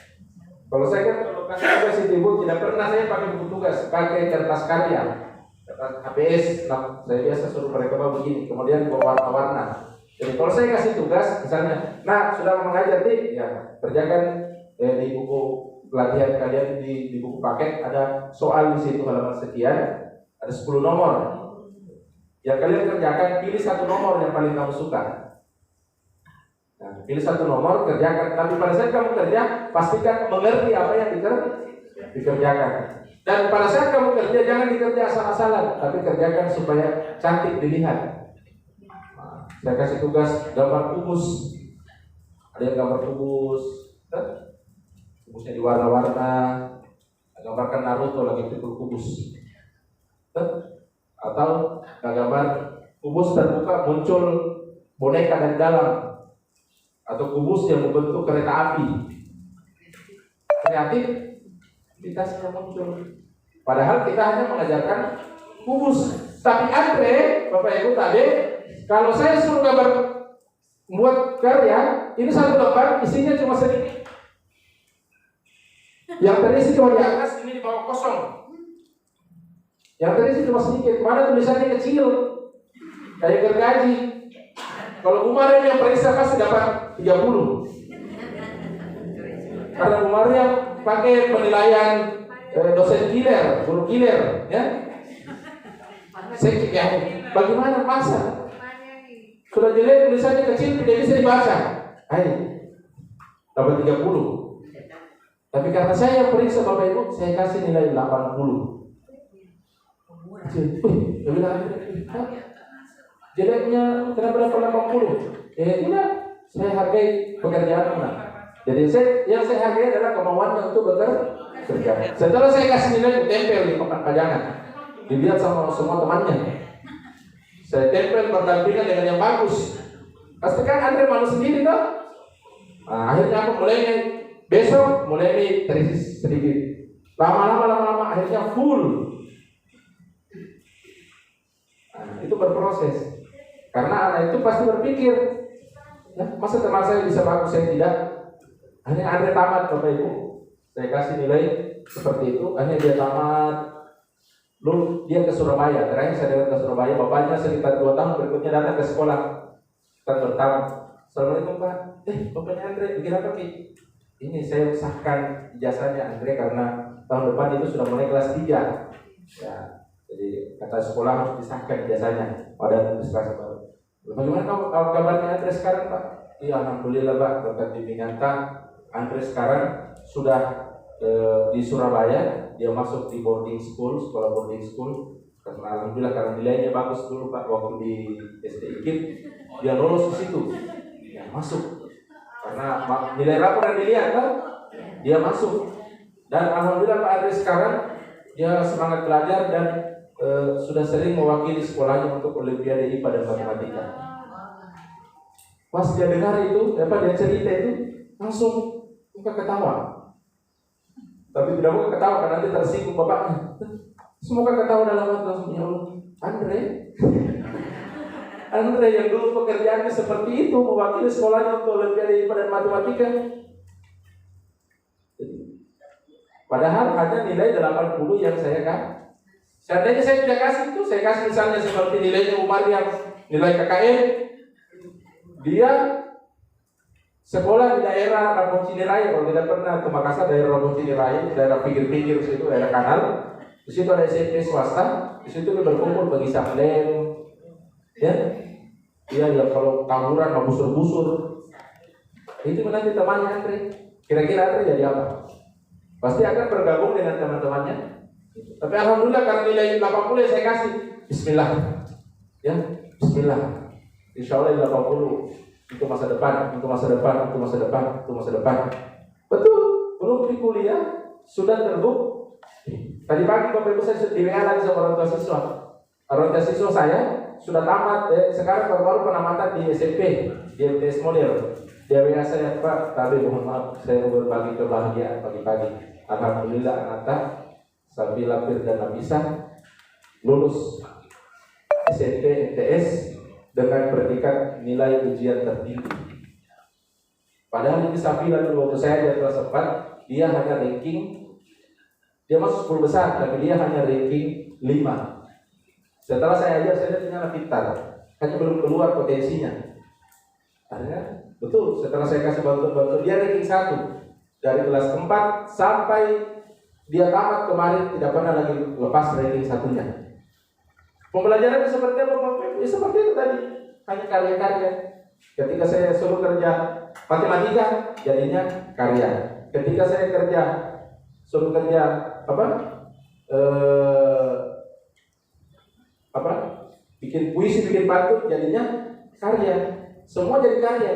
kalau kasih tugas ibu tidak pernah saya pakai buku tugas, pakai kertas karya, kertas HPS. Nah, saya biasa suruh mereka bawa begini, kemudian bawa warna-warna. Jadi kalau saya kasih tugas, misalnya, nah sudah mengajar nih, ya kerjakan di buku pelatihan kalian di buku paket ada soal di situ halaman sekian, ada 10 nomor. Yang kalian kerjakan, pilih satu nomor yang paling kamu suka. Nah, pilih satu nomor, kerjakan. Tapi pada saat kamu kerja, pastikan mengerti apa yang dikerjakan. Dan pada saat kamu kerja, jangan dikerja asal-asalan, tapi kerjakan supaya cantik dilihat. Saya kasih tugas gambar kubus. Ada yang gambar kubus, kubusnya diwarna-warna, gambarkan Naruto lagi pikul kubus. Atau gambar kubus terbuka muncul boneka dari dalam, atau kubus yang membentuk kereta api. Kreativitasnya muncul. Padahal kita hanya mengajarkan kubus. Tapi Andre, Bapak Ibu tadi, kalau saya suruh gambar membuat karya, ini satu lembar isinya cuma sedikit. Yang terisi cuma di atas, ini di bawah kosong. Yang terisi cuma sedikit. Mana tulisannya kecil, kayak gergaji. Kalau Bu Maria yang periksa pasti dapat 30. Karena Bu Maria pakai penilaian dosen killer, guru killer, ya. Saya ya, bagaimana masa? Sudah jelek tulisannya kecil tidak bisa dibaca. Ayo, dapat 30. Tapi karena saya periksa Bapak Ibu, saya kasih nilai 80. Jeleknya kenapa dapat 80? Tidak, saya hargai pekerjaan mana. Jadi yang saya hargai adalah kemauannya untuk bekerja. Setelah saya kasih nilai, tempel di papan pajangan, dilihat sama semua temannya. Saya tempel berdampingan dengan yang bagus. Pastikan Andre malu sendiri toh. Nah, akhirnya aku mulai besok mulai terisi sedikit. Lama-lama akhirnya full. Nah, itu berproses. Karena anak itu pasti berpikir, ya, masa teman saya bisa bagus, saya tidak. Akhirnya Andre tamat, Bapak Ibu. Saya kasih nilai seperti itu. Akhirnya dia tamat. Lalu dia ke Surabaya. Terakhir saya datang ke Surabaya. Bapaknya sekitar 2 tahun berikutnya datang ke sekolah. Kita bertamu. Assalamualaikum Pak. Bapaknya Andre, bikin apa Ki? Ini saya sahkan ijazahnya Andre karena tahun depan itu sudah mulai kelas 3. Ya, jadi kata sekolah harus disahkan ijazahnya pada administrasi baru. Bagaimana kabarnya Andre sekarang Pak? Iya, alhamdulillah Pak. Berkat bimbingan Andre sekarang sudah di Surabaya. Dia masuk di boarding school, sekolah boarding school. Karena alhamdulillah karena nilainya bagus dulu Pak waktu di SD IKIP, dia lolos di situ. Ya, masuk. Karena nilai rapor yang dilihat kan, dia masuk. Dan alhamdulillah Pak Andre sekarang dia semangat belajar dan sudah sering mewakili sekolahnya untuk Olimpiade IPA dan Matematika. Pas dia dengar itu, dia cerita itu, langsung muka ketawa. Tapi tidak mau ketawa karena nanti tersinggung bapaknya. Semoga ketawa dalam hati langsung, ya Allah, Andre yang dulu pekerjaannya seperti itu, mewakili sekolahnya untuk Olimpiade IPA dan Matematika. Padahal hanya nilai 80 yang saya kan. Seandainya saya tidak kasih itu, saya kasih misalnya seperti nilainya Umar yang nilai KKN, dia sekolah di daerah Rampung Ciniraya. Kalau tidak pernah ke Makassar, daerah Rampung Ciniraya, daerah pinggir-pinggir situ, daerah kanal. Di situ ada SMP swasta. Di situ berkumpul bagi samlem, ya. Dia yang kalau tawuran mau busur-busur. Itu nanti temannya Andre. Kira-kira Andre jadi apa? Pasti akan bergabung dengan teman-temannya. Tapi alhamdulillah karena nilai 80 yang saya kasih, Bismillah, ya, Bismillah. Insya Allah 80 untuk masa depan, untuk masa depan, untuk masa depan, untuk masa depan. Betul, belum di kuliah sudah terbuk. Tadi pagi Bapak Ibu saya di WA lagi sama orang tua siswa. Orang tua siswa saya sudah tamat, sekarang baru penamatan di SMP, di MTS model. Dia WA saya, Pak, tapi mohon maaf, saya mau berbagi kebahagiaan pagi-pagi. Alhamdulillah anak sambil Firdan Nabisa lulus SMP, MTS dengan predikat nilai ujian tertinggi. Padahal ini Safila dulu waktu saya di kelas 4, dia hanya ranking, dia masuk 10 besar, tapi dia hanya ranking 5. Setelah saya ajar, saya lihat ternyata pintar, hanya belum keluar potensinya. Akhirnya, betul, setelah saya kasih bantuan, dia ranking 1. Dari kelas 4 sampai dia tamat kemarin, tidak pernah lagi lepas ranking 1-nya. Pembelajaran seperti apa? Ya, seperti itu tadi, hanya karya-karya. Ketika saya suruh kerja matematika, jadinya karya. Ketika saya suruh kerja bikin puisi, bikin pantun, jadinya karya. Semua jadi karya.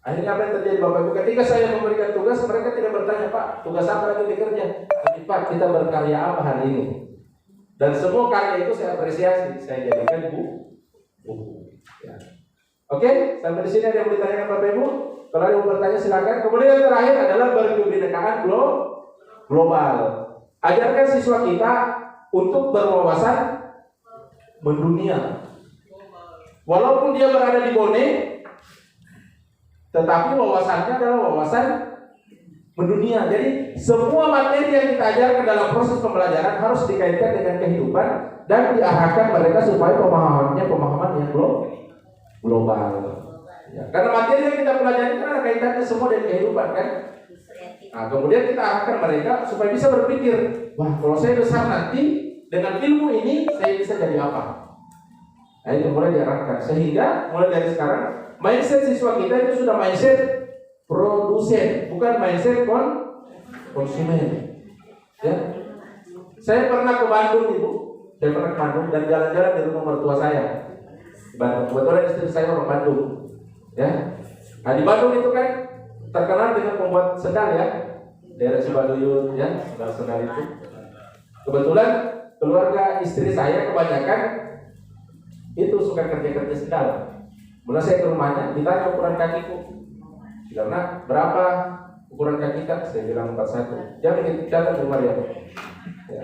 Akhirnya apa yang terjadi Bapak Ibu? Ketika saya memberikan tugas, mereka tidak bertanya, Pak, tugas apa lagi dikerja? Tapi Pak, kita berkarya apa hari ini? Dan semua karya itu saya apresiasi, saya jadikan buku. Ya. Oke, sampai di sini ada yang mau ditanyakan Bapak Ibu? Kalau ada yang mau bertanya silakan. Kemudian yang terakhir adalah berkebinekaan global. Ajarkan siswa kita untuk berwawasan mendunia. Walaupun dia berada di Bone, tetapi wawasannya adalah wawasan mendunia. Jadi semua materi yang kita ajarkan dalam proses pembelajaran harus dikaitkan dengan kehidupan dan diarahkan mereka supaya pemahaman yang global. Ya, karena materi yang kita pelajari kan ada kaitannya semua dengan kehidupan kan. Nah, kemudian kita arahkan mereka supaya bisa berpikir, wah kalau saya besar nanti dengan ilmu ini saya bisa jadi apa? Nah, itu mulai diarahkan sehingga mulai dari sekarang mindset siswa kita itu sudah mindset produsen, bukan mindset konsumen. Ya. Saya pernah ke Bandung, Ibu. Saya pernah ke Bandung dan jalan-jalan di rumah mertua saya. Bandung. Kebetulan istri saya orang Bandung. Ya. Nah, di Bandung itu kan terkenal dengan pembuat sendal ya. Daerah Cibaduyut ya, sendal-sendal itu. Kebetulan keluarga istri saya kebanyakan itu suka kerja-kerja sendal. Mulai saya ke rumahnya, ditanya ukuran kakiku. Karena berapa ukuran kaki kan? Saya bilang 41. Dia bikin catat di rumah dia. Ya.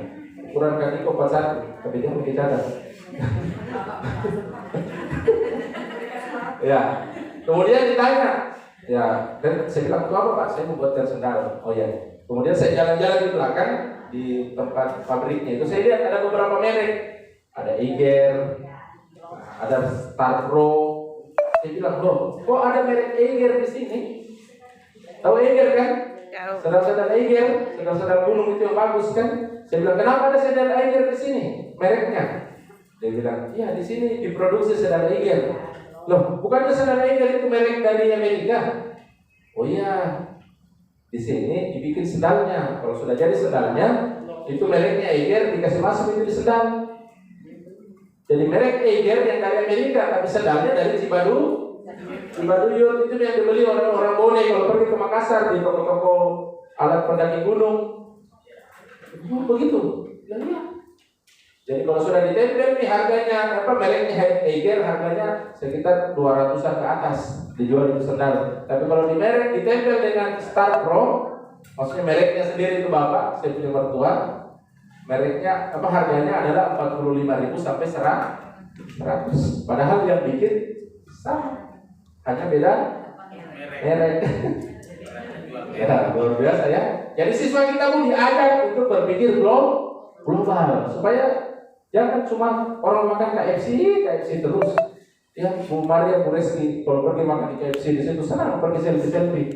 Ukuran kakiku 41, tapi dia bikin catat. Ya. Kemudian ditanya, ya, dan saya bilang, itu apa Pak? Saya membuatkan sendal. Oh ya. Kemudian saya jalan-jalan di belakang di tempat pabriknya itu, saya lihat ada beberapa merek. Ada Eiger, ada Star Pro. Saya bilang, loh, kok ada merek Eiger di sini? Tahu Eiger kan? Sandal-sandal Eiger, sandal-sandal gunung itu yang bagus kan? Saya bilang, kenapa ada sandal Eiger di sini? Mereknya? Dia bilang, iya di sini diproduksi sandal Eiger. Loh, bukannya sandal Eiger itu merek dari Amerika? Oh iya, di sini dibikin sandalnya. Kalau sudah jadi sandalnya, itu mereknya Eiger dikasih masuk itu di sandal. Jadi merek Eiger yang dari Amerika, tapi sandalnya dari Cibaduyut itu yang dibeli orang Bone kalau pergi ke Makassar di toko-toko alat pendaki gunung. Oh, begitu. Ya. Jadi kalau sudah ditempel nih harganya mereknya Eiger harganya sekitar 200-an ke atas dijual itu sandal. Tapi kalau di merek ditempel dengan Star Pro, maksudnya mereknya sendiri itu Bapak, saya punya mertua. Mereknya harganya adalah 45.000 sampai 100. Padahal yang bikin sama, hanya beda merek. Ya, luar biasa ya. Jadi siswa kita pun diajak untuk berpikir global supaya jangan cuma orang makan KFC terus. Ya, Bu Maria, Bu Reski kalau pergi makan di KFC di situ senang pergi selfie.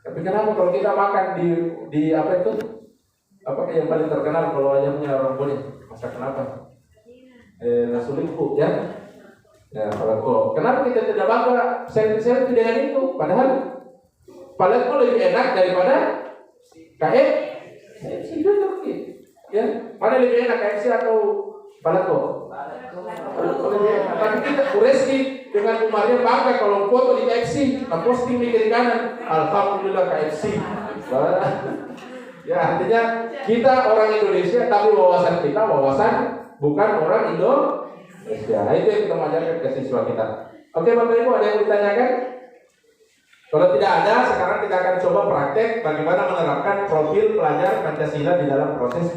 Tapi kenapa kalau kita makan di apa itu? Apa yang paling terkenal kalau ayamnya orang Bone? Masak kenapa? Nasi liku ya. Ya, kalau kenapa kita tidak bangga selfie dengan itu? Padahal paleko lebih enak daripada KFC ya. Mana lebih enak KFC atau paleko? Tapi kita Reski dengan Bu Maria bangga kalau foto di KFC, posting di kiri kanan, alhamdulillah KFC. Ya artinya kita orang Indonesia tapi wawasan kita bukan orang Indonesia. Itu yang kita ajarkan ke siswa kita. Oke Bapak Ibu, ada yang ditanyakan? Kalau tidak ada, sekarang kita akan coba praktek bagaimana menerapkan profil pelajar Pancasila di dalam proses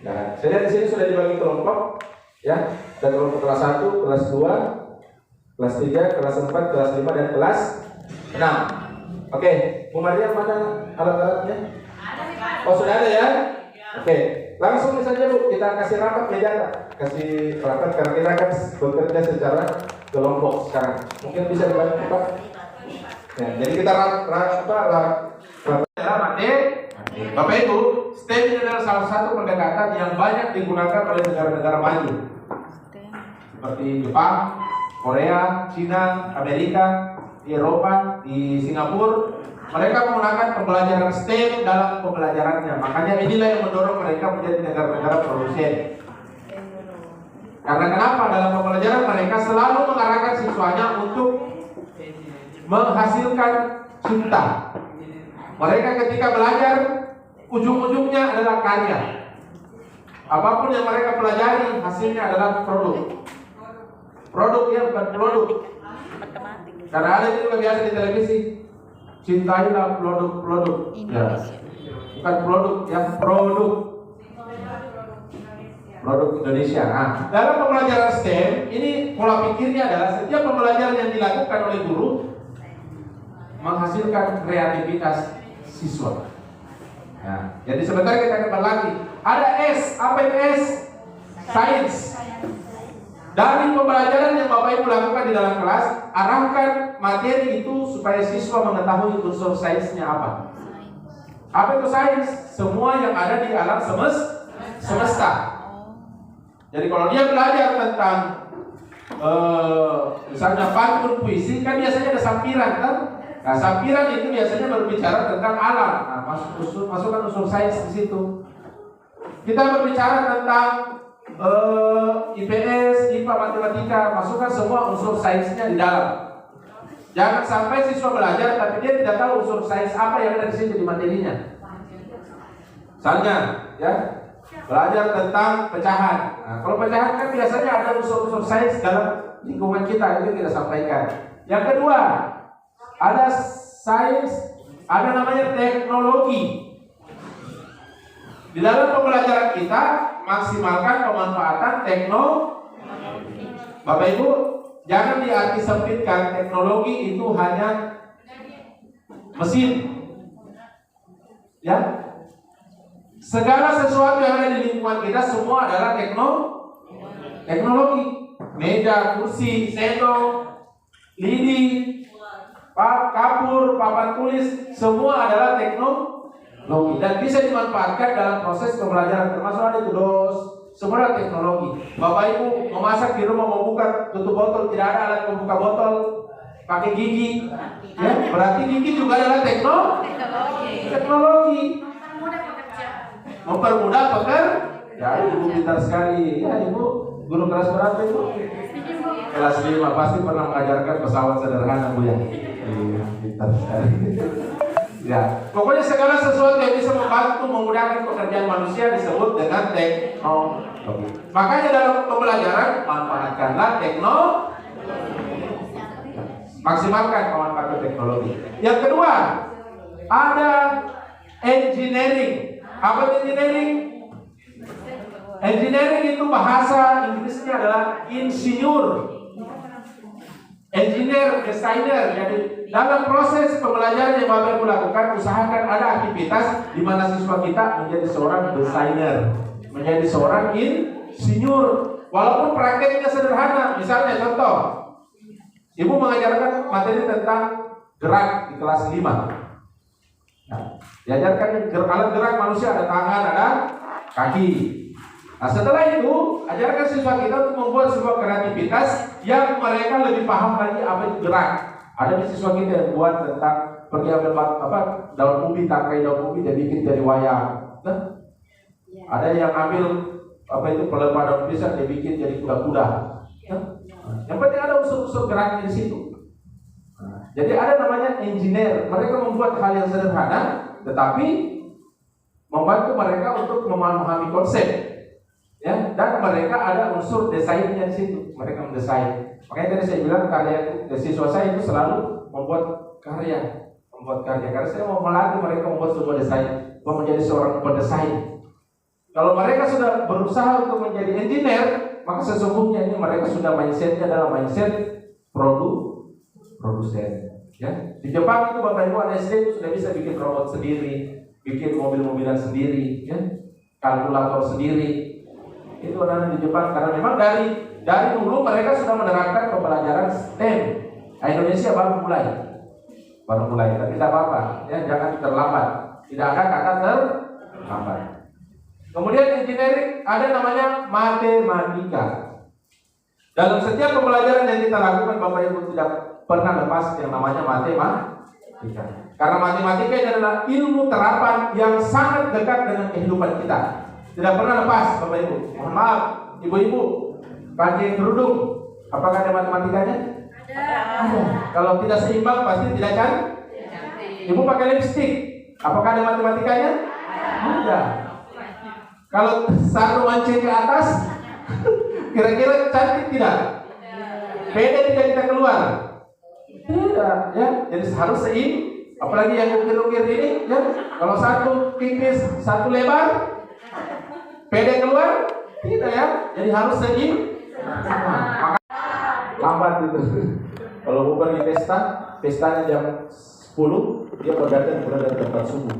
Nah, saya lihat di sini sudah dibagi kelompok, ya. Ada kelompok kelas 1, kelas 2, kelas 3, kelas 4, kelas 5, dan kelas 6. Oke, Bu Maria mana alat-alatnya? Oh, sudah ada ya? Oke, langsung saja Bu, kita kasih rapat meja, kasih rapat karena kita akan bekerja secara kelompok sekarang. Mungkin bisa dibantu Pak. Ya, jadi kita rapat materi. Bapak Ibu, STEM ini adalah salah satu pendekatan yang banyak digunakan oleh negara-negara maju seperti Jepang, Korea, Cina, Amerika, di Eropa, di Singapura. Mereka menggunakan pembelajaran STEM dalam pembelajarannya. Makanya inilah yang mendorong mereka menjadi negara-negara produsen. Karena kenapa? Dalam pembelajaran mereka selalu mengarahkan siswanya untuk menghasilkan cipta. Mereka ketika belajar, ujung-ujungnya adalah karya. Apapun yang mereka pelajari, hasilnya adalah produk. Produk yang bukan produk. Karena ada juga biasa di televisi, cintailah produk-produk. Ya. Bukan produk, yang produk. Produk Indonesia. Nah, dalam pembelajaran STEM, ini pola pikirnya adalah setiap pembelajaran yang dilakukan oleh guru menghasilkan kreativitas siswa. Nah, jadi sebentar kita akan lagi. Ada S, apa itu S? Sains. Dari pembelajaran yang Bapak Ibu lakukan di dalam kelas, arahkan materi itu supaya siswa mengetahui unsur sainsnya apa. Apa itu sains? Semua yang ada di alam semesta. Jadi kalau dia belajar tentang misalnya pantun puisi, kan biasanya ada sampiran kan? Nah, sampiran itu biasanya berbicara tentang alam. Nah, masukkan unsur sains di situ. Kita berbicara tentang IPS, IPA, matematika, masukkan semua unsur sainsnya di dalam. Jangan sampai siswa belajar tapi dia tidak tahu unsur sains apa yang ada di situ di materinya. Misalnya, ya, belajar tentang pecahan. Nah, kalau pecahan kan biasanya ada unsur-unsur sains dalam lingkungan kita, itu kita sampaikan. Yang kedua, ada sains, ada namanya teknologi. Di dalam pembelajaran kita maksimalkan pemanfaatan teknologi. Bapak Ibu, jangan diarti sempitkan teknologi itu hanya mesin. Ya. Segala sesuatu yang ada di lingkungan kita semua adalah teknologi. Meja, kursi, sendok, lidi, kapur, papan tulis, semua adalah teknologi dan bisa dimanfaatkan dalam proses pembelajaran, termasuk ada itu dos, semua adalah teknologi. Bapak Ibu memasak di rumah, mau buka tutup botol, tidak ada alat pembuka botol, pakai gigi, ya, berarti gigi juga adalah teknologi. Mempermudah pekerjaan. Ya, Ibu pintar sekali. Ya, Ibu guru kelas berapa Ibu? Kelas 5, pasti pernah mengajarkan pesawat sederhana Bu ya. Iya, pintar sekali. Ya, pokoknya segala sesuatu yang bisa membantu memudahkan pekerjaan manusia disebut dengan teknologi. Makanya dalam pembelajaran manfaatkanlah teknologi. Maksimalkan pemanfaatan teknologi. Yang kedua, ada engineering. Apa itu engineering? Engineering itu bahasa Inggrisnya adalah insinyur. Engineer, designer. Jadi dalam proses pembelajaran yang Bapak Ibu lakukan, usahakan ada aktivitas di mana siswa kita menjadi seorang desainer, menjadi seorang insinyur. Walaupun prakteknya sederhana. Misalnya contoh, Ibu mengajarkan materi tentang gerak di kelas 5. Nah, diajarkan alat gerak manusia, ada tangan, ada kaki. Nah, setelah itu, ajarkan siswa kita untuk membuat sebuah kreativitas yang mereka lebih paham lagi apa itu gerak. Ada di siswa kita yang buat tentang pergi ambil daun ubi, tangkai daun ubi, dia bikin jadi wayang. Nah, ada yang ambil pelepah daun pisang, dia bikin jadi kuda-kuda. Nah, yang penting ada unsur-unsur geraknya di situ. Jadi ada namanya engineer. Mereka membuat hal yang sederhana, tetapi membantu mereka untuk memahami konsep. Ya, dan mereka ada unsur desainnya di situ. Mereka mendesain. Makanya tadi saya bilang karya siswa saya itu selalu membuat karya. Karena saya mau melatih mereka membuat sebuah desain, mau menjadi seorang pendesain. Kalau mereka sudah berusaha untuk menjadi engineer, maka sesungguhnya ini mereka sudah mindsetnya adalah mindset produsen. Ya, di Jepang itu Bapak Ibu anak SD itu sudah bisa bikin robot sendiri, bikin mobil-mobilan sendiri, ya, kalkulator sendiri. Itu anak-anak di Jepang karena memang dari dulu mereka sudah menerapkan pembelajaran STEM. Nah, Indonesia baru mulai, tapi tidak apa-apa, ya, jangan terlambat. Tidak ada kata terlambat. Kemudian engineering ada namanya matematika. Dalam setiap pembelajaran yang kita lakukan, Bapak Ibu tidak pernah lepas yang namanya matematika. Karena matematika ini adalah ilmu terapan yang sangat dekat dengan kehidupan kita. Tidak pernah lepas, Bapak Ibu. Mohon maaf, ibu-ibu pakai kerudung, apakah ada matematikanya? Ada. Kalau tidak seimbang pasti tidak kan? Ibu pakai lipstik, apakah ada matematikanya? Ada. Kalau sarung mancing ke atas, kira-kira cantik tidak? Beda tidak kita keluar? Tidak, ya. Jadi harus seimbang. Apalagi yang ukir-ukir ini, ya. Kalau satu tipis, satu lebar, beda keluar? Tidak, ya. Jadi harus seimbang. Lambat gitu. Kalau mau pergi pestanya jam 10, dia berdatang berada di tempat subuh.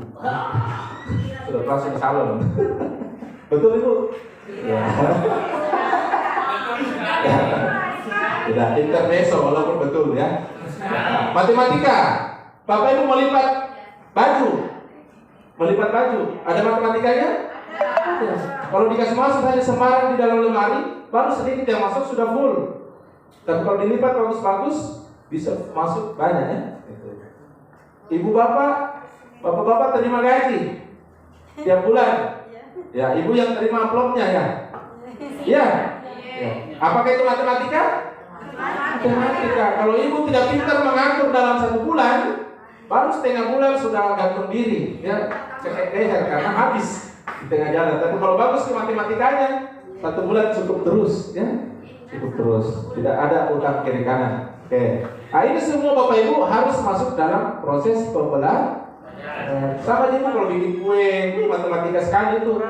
Sudah langsung salon. Betul Ibu? Ya. Tidak intermezzo walaupun betul ya. Matematika. Bapak Ibu melipat baju. Ada matematikanya? Ada. Kalau dikasih masuk hanya sembarang di dalam lemari, baru sedikit yang masuk sudah full. Tapi kalau dilipat bagus-bagus, bisa masuk banyak ya. Ibu bapak terima gaji tiap bulan. Ya, ibu yang terima amplopnya ya. Ya. Apakah itu matematika? Matematika. Kalau ibu tidak pintar mengatur dalam 1 bulan, baru setengah bulan sudah gantung diri, ya, cekek leher karena habis di tengah jalan. Tapi kalau bagus ke matematikanya, 1 bulan cukup terus, ya, cukup terus. Tidak ada utang kiri kanan. Oke. Nah, ini semua Bapak Ibu harus masuk dalam proses pembelajaran. Sama juga kalau bikin kue, ini matematika sekali tuh.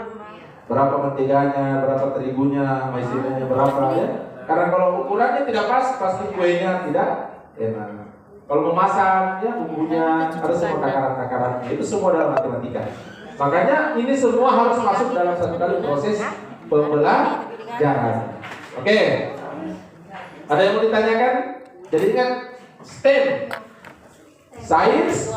Berapa menteganya, berapa terigunya, maizenanya berapa ya. Karena kalau ukurannya tidak pas, pasti kuenya tidak enak. Kalau memasak, ya bumbunya ada semua takaran-takaran. Itu semua dalam matematika. Makanya ini semua harus masuk dalam satu kali proses pembelajaran. Oke. Ada yang mau ditanyakan? Jadi kan STEM, sains,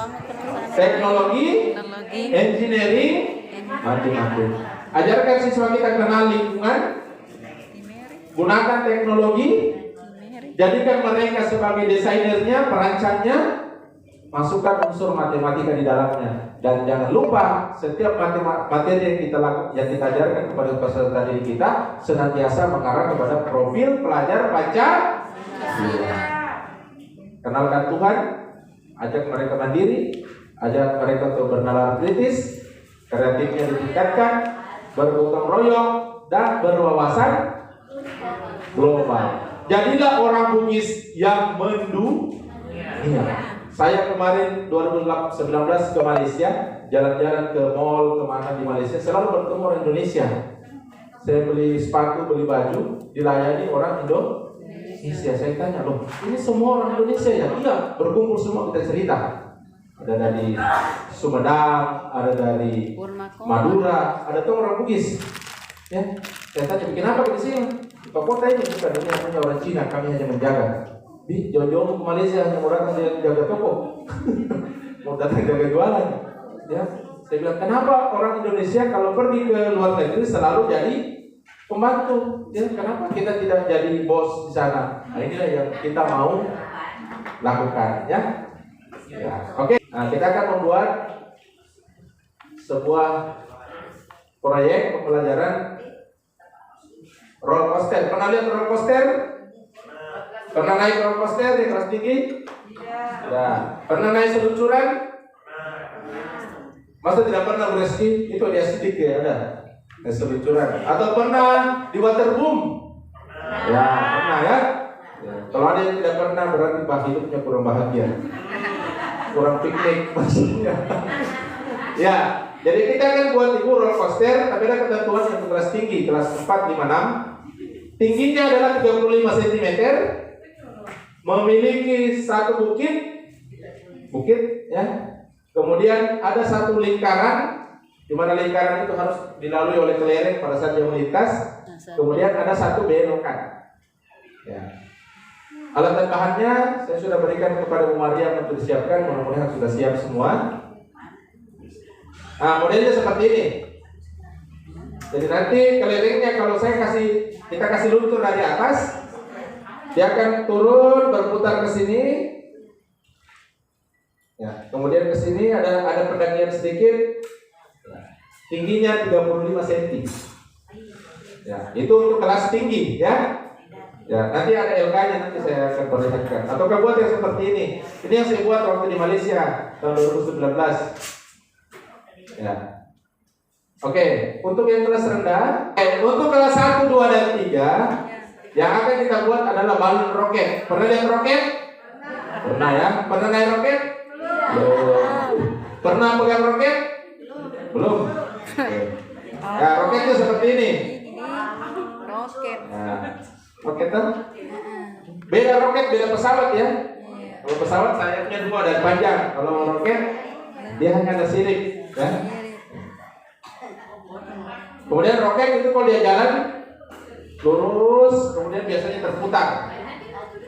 teknologi, engineering, matematika. Ajarkan siswa kita kenal lingkungan, gunakan teknologi, jadikan mereka sebagai desainernya, perancangnya, masukkan unsur matematika di dalamnya. Dan jangan lupa setiap materi yang kita ajarkan kepada peserta didik kita senantiasa mengarah kepada profil pelajar Pancasila. Kenalkan Tuhan, ajak mereka mandiri, ajak mereka untuk bernalar kritis, kreatifnya ditingkatkan, bergotong royong, dan berwawasan global. Jadilah orang Bugis yang mendunia. Saya kemarin 2019 ke Malaysia, jalan-jalan ke mall kemana di Malaysia, selalu bertemu orang Indonesia. Saya beli sepatu, beli baju, dilayani orang Indonesia. Saya tanya, loh, ini semua orang Indonesia ya? Iya, berkumpul semua, kita cerita. Ada dari Sumedang, ada dari Madura, ada tuh orang Bugis. Ya, saya tanya, bikin apa di sini? Di kota ini bukan, ini namanya orang Cina, kami hanya menjaga. Di jauh-jauh ke Malaysia hanya mau datang jaga toko, mau datang jaga jualan. Ya, saya bilang, kenapa orang Indonesia kalau pergi ke luar negeri selalu jadi pembantu? Ya, kenapa kita tidak jadi bos di sana? Nah, inilah yang kita mau lakukan, ya. Ya, oke. Nah, kita akan membuat sebuah proyek pembelajaran roller coaster. Pernah lihat roller coaster? Pernah naik roller coaster di kelas tinggi? Ya. Pernah naik seluncuran? Masa tidak pernah bereski? Itu dia sedikit ya, ada seluncuran. Atau pernah di waterboom? Ya, pernah ya. Kalau ada yang tidak pernah, berarti hidupnya kurang bahagia, kurang piknik maksudnya. Ya, Jadi kita kan buat ibu roller coaster, tapi ada ketentuan yang untuk kelas tinggi, kelas 4, 5, 6. Tingginya adalah 35 cm, memiliki satu bukit, ya. Kemudian ada satu lingkaran, di mana lingkaran itu harus dilalui oleh kelereng pada saat dia melintas. Kemudian ada satu belokan. Ya. Alat dan bahannya saya sudah berikan kepada Bu Maria untuk disiapkan, mudah-mudahan sudah siap semua. Nah, modelnya seperti ini. Jadi nanti kelerengnya kalau kita kasih luncur dari atas, dia akan turun berputar ke sini. Ya, kemudian ke sini ada pendakian sedikit. Tingginya 35 cm. Ya, itu untuk kelas tinggi, ya. Ya, nanti ada LK-nya, nanti saya akan perlihatkan. Atau buat yang seperti ini. Ini yang saya buat waktu di Malaysia tahun 2019. Ya. Oke, untuk yang kelas rendah, untuk kelas 1, 2, dan 3, yang akan kita buat adalah balon roket. Pernah lihat roket? Pernah ya? Pernah naik roket? Belum. Pernah pegang roket? Belum. Ya, roket itu seperti ini. Roket. Nah, roket kan? Beda roket, beda pesawat ya. Kalau pesawat sayapnya 2 dan panjang. Kalau roket dia hanya ada sirip, ya. Kemudian roket itu kalau dia jalan lurus, kemudian biasanya terputar.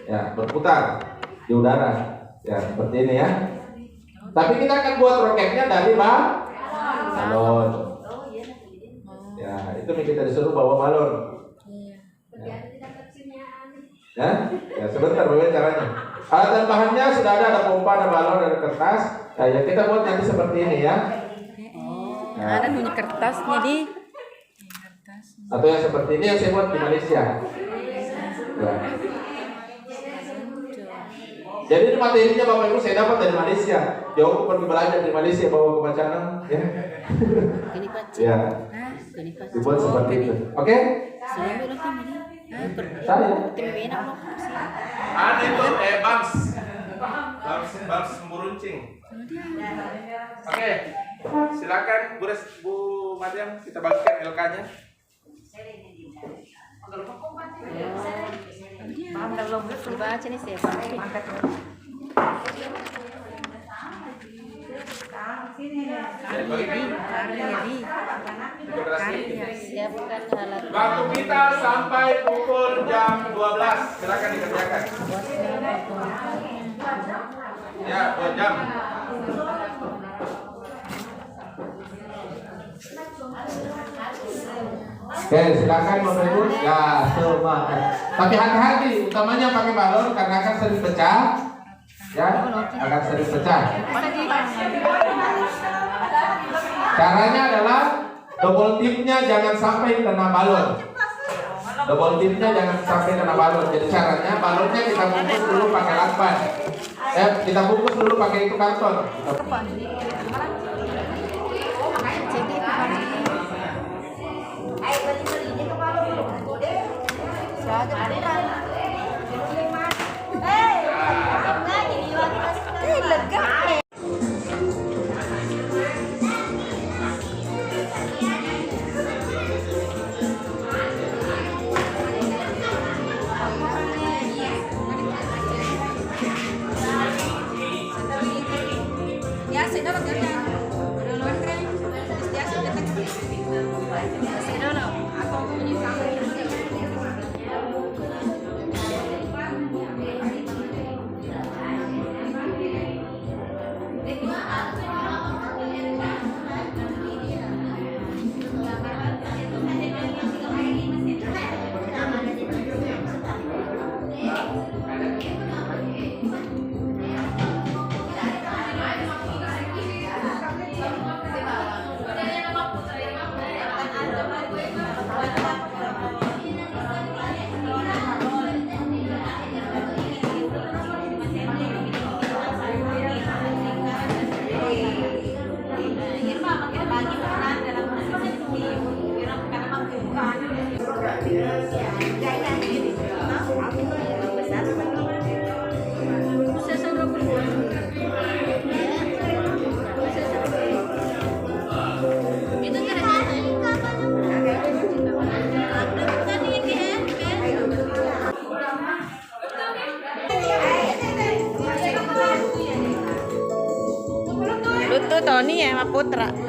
Ya, berputar di udara. Ya, seperti ini ya. Tapi kita akan buat roketnya dari balon. Ya, itu yang kita disuruh bawa balon. Ya, sebentar bagaimana caranya. Alat dan bahannya sudah ada pompa, ada balon, ada kertas. Nah, ya kita buat nanti seperti ini ya. Ada punya kertasnya di. Atau yang seperti ini yang saya buat di Malaysia. Ya. Jadi ini materinya Bapak Ibu saya dapat dari Malaysia. Jauh pergi belajar di Malaysia bawa ke Macanang, ya. Ya. Dibuat seperti itu. Oke? Saya. Ada itu bams meruncing. Oke. Silakan Bu Mariam kita bagikan LK-nya. Belum dibaca nih siapa? Siapkan alat. Waktu kita sampai pukul jam 12. Silakan dikerjakan. Ya, 2 jam. Oke, silakan Bapak Ibu. Ya, semangat. Tapi hati-hati, utamanya pakai balon karena akan sering pecah. Ya, akan sering pecah. Caranya adalah double tipnya jangan sampai kena balon. Double tipnya jangan sampai kena balon. Jadi caranya balonnya kita bungkus dulu pakai lakban. Kita bungkus dulu pakai itu karton. Tony ya sama Putra.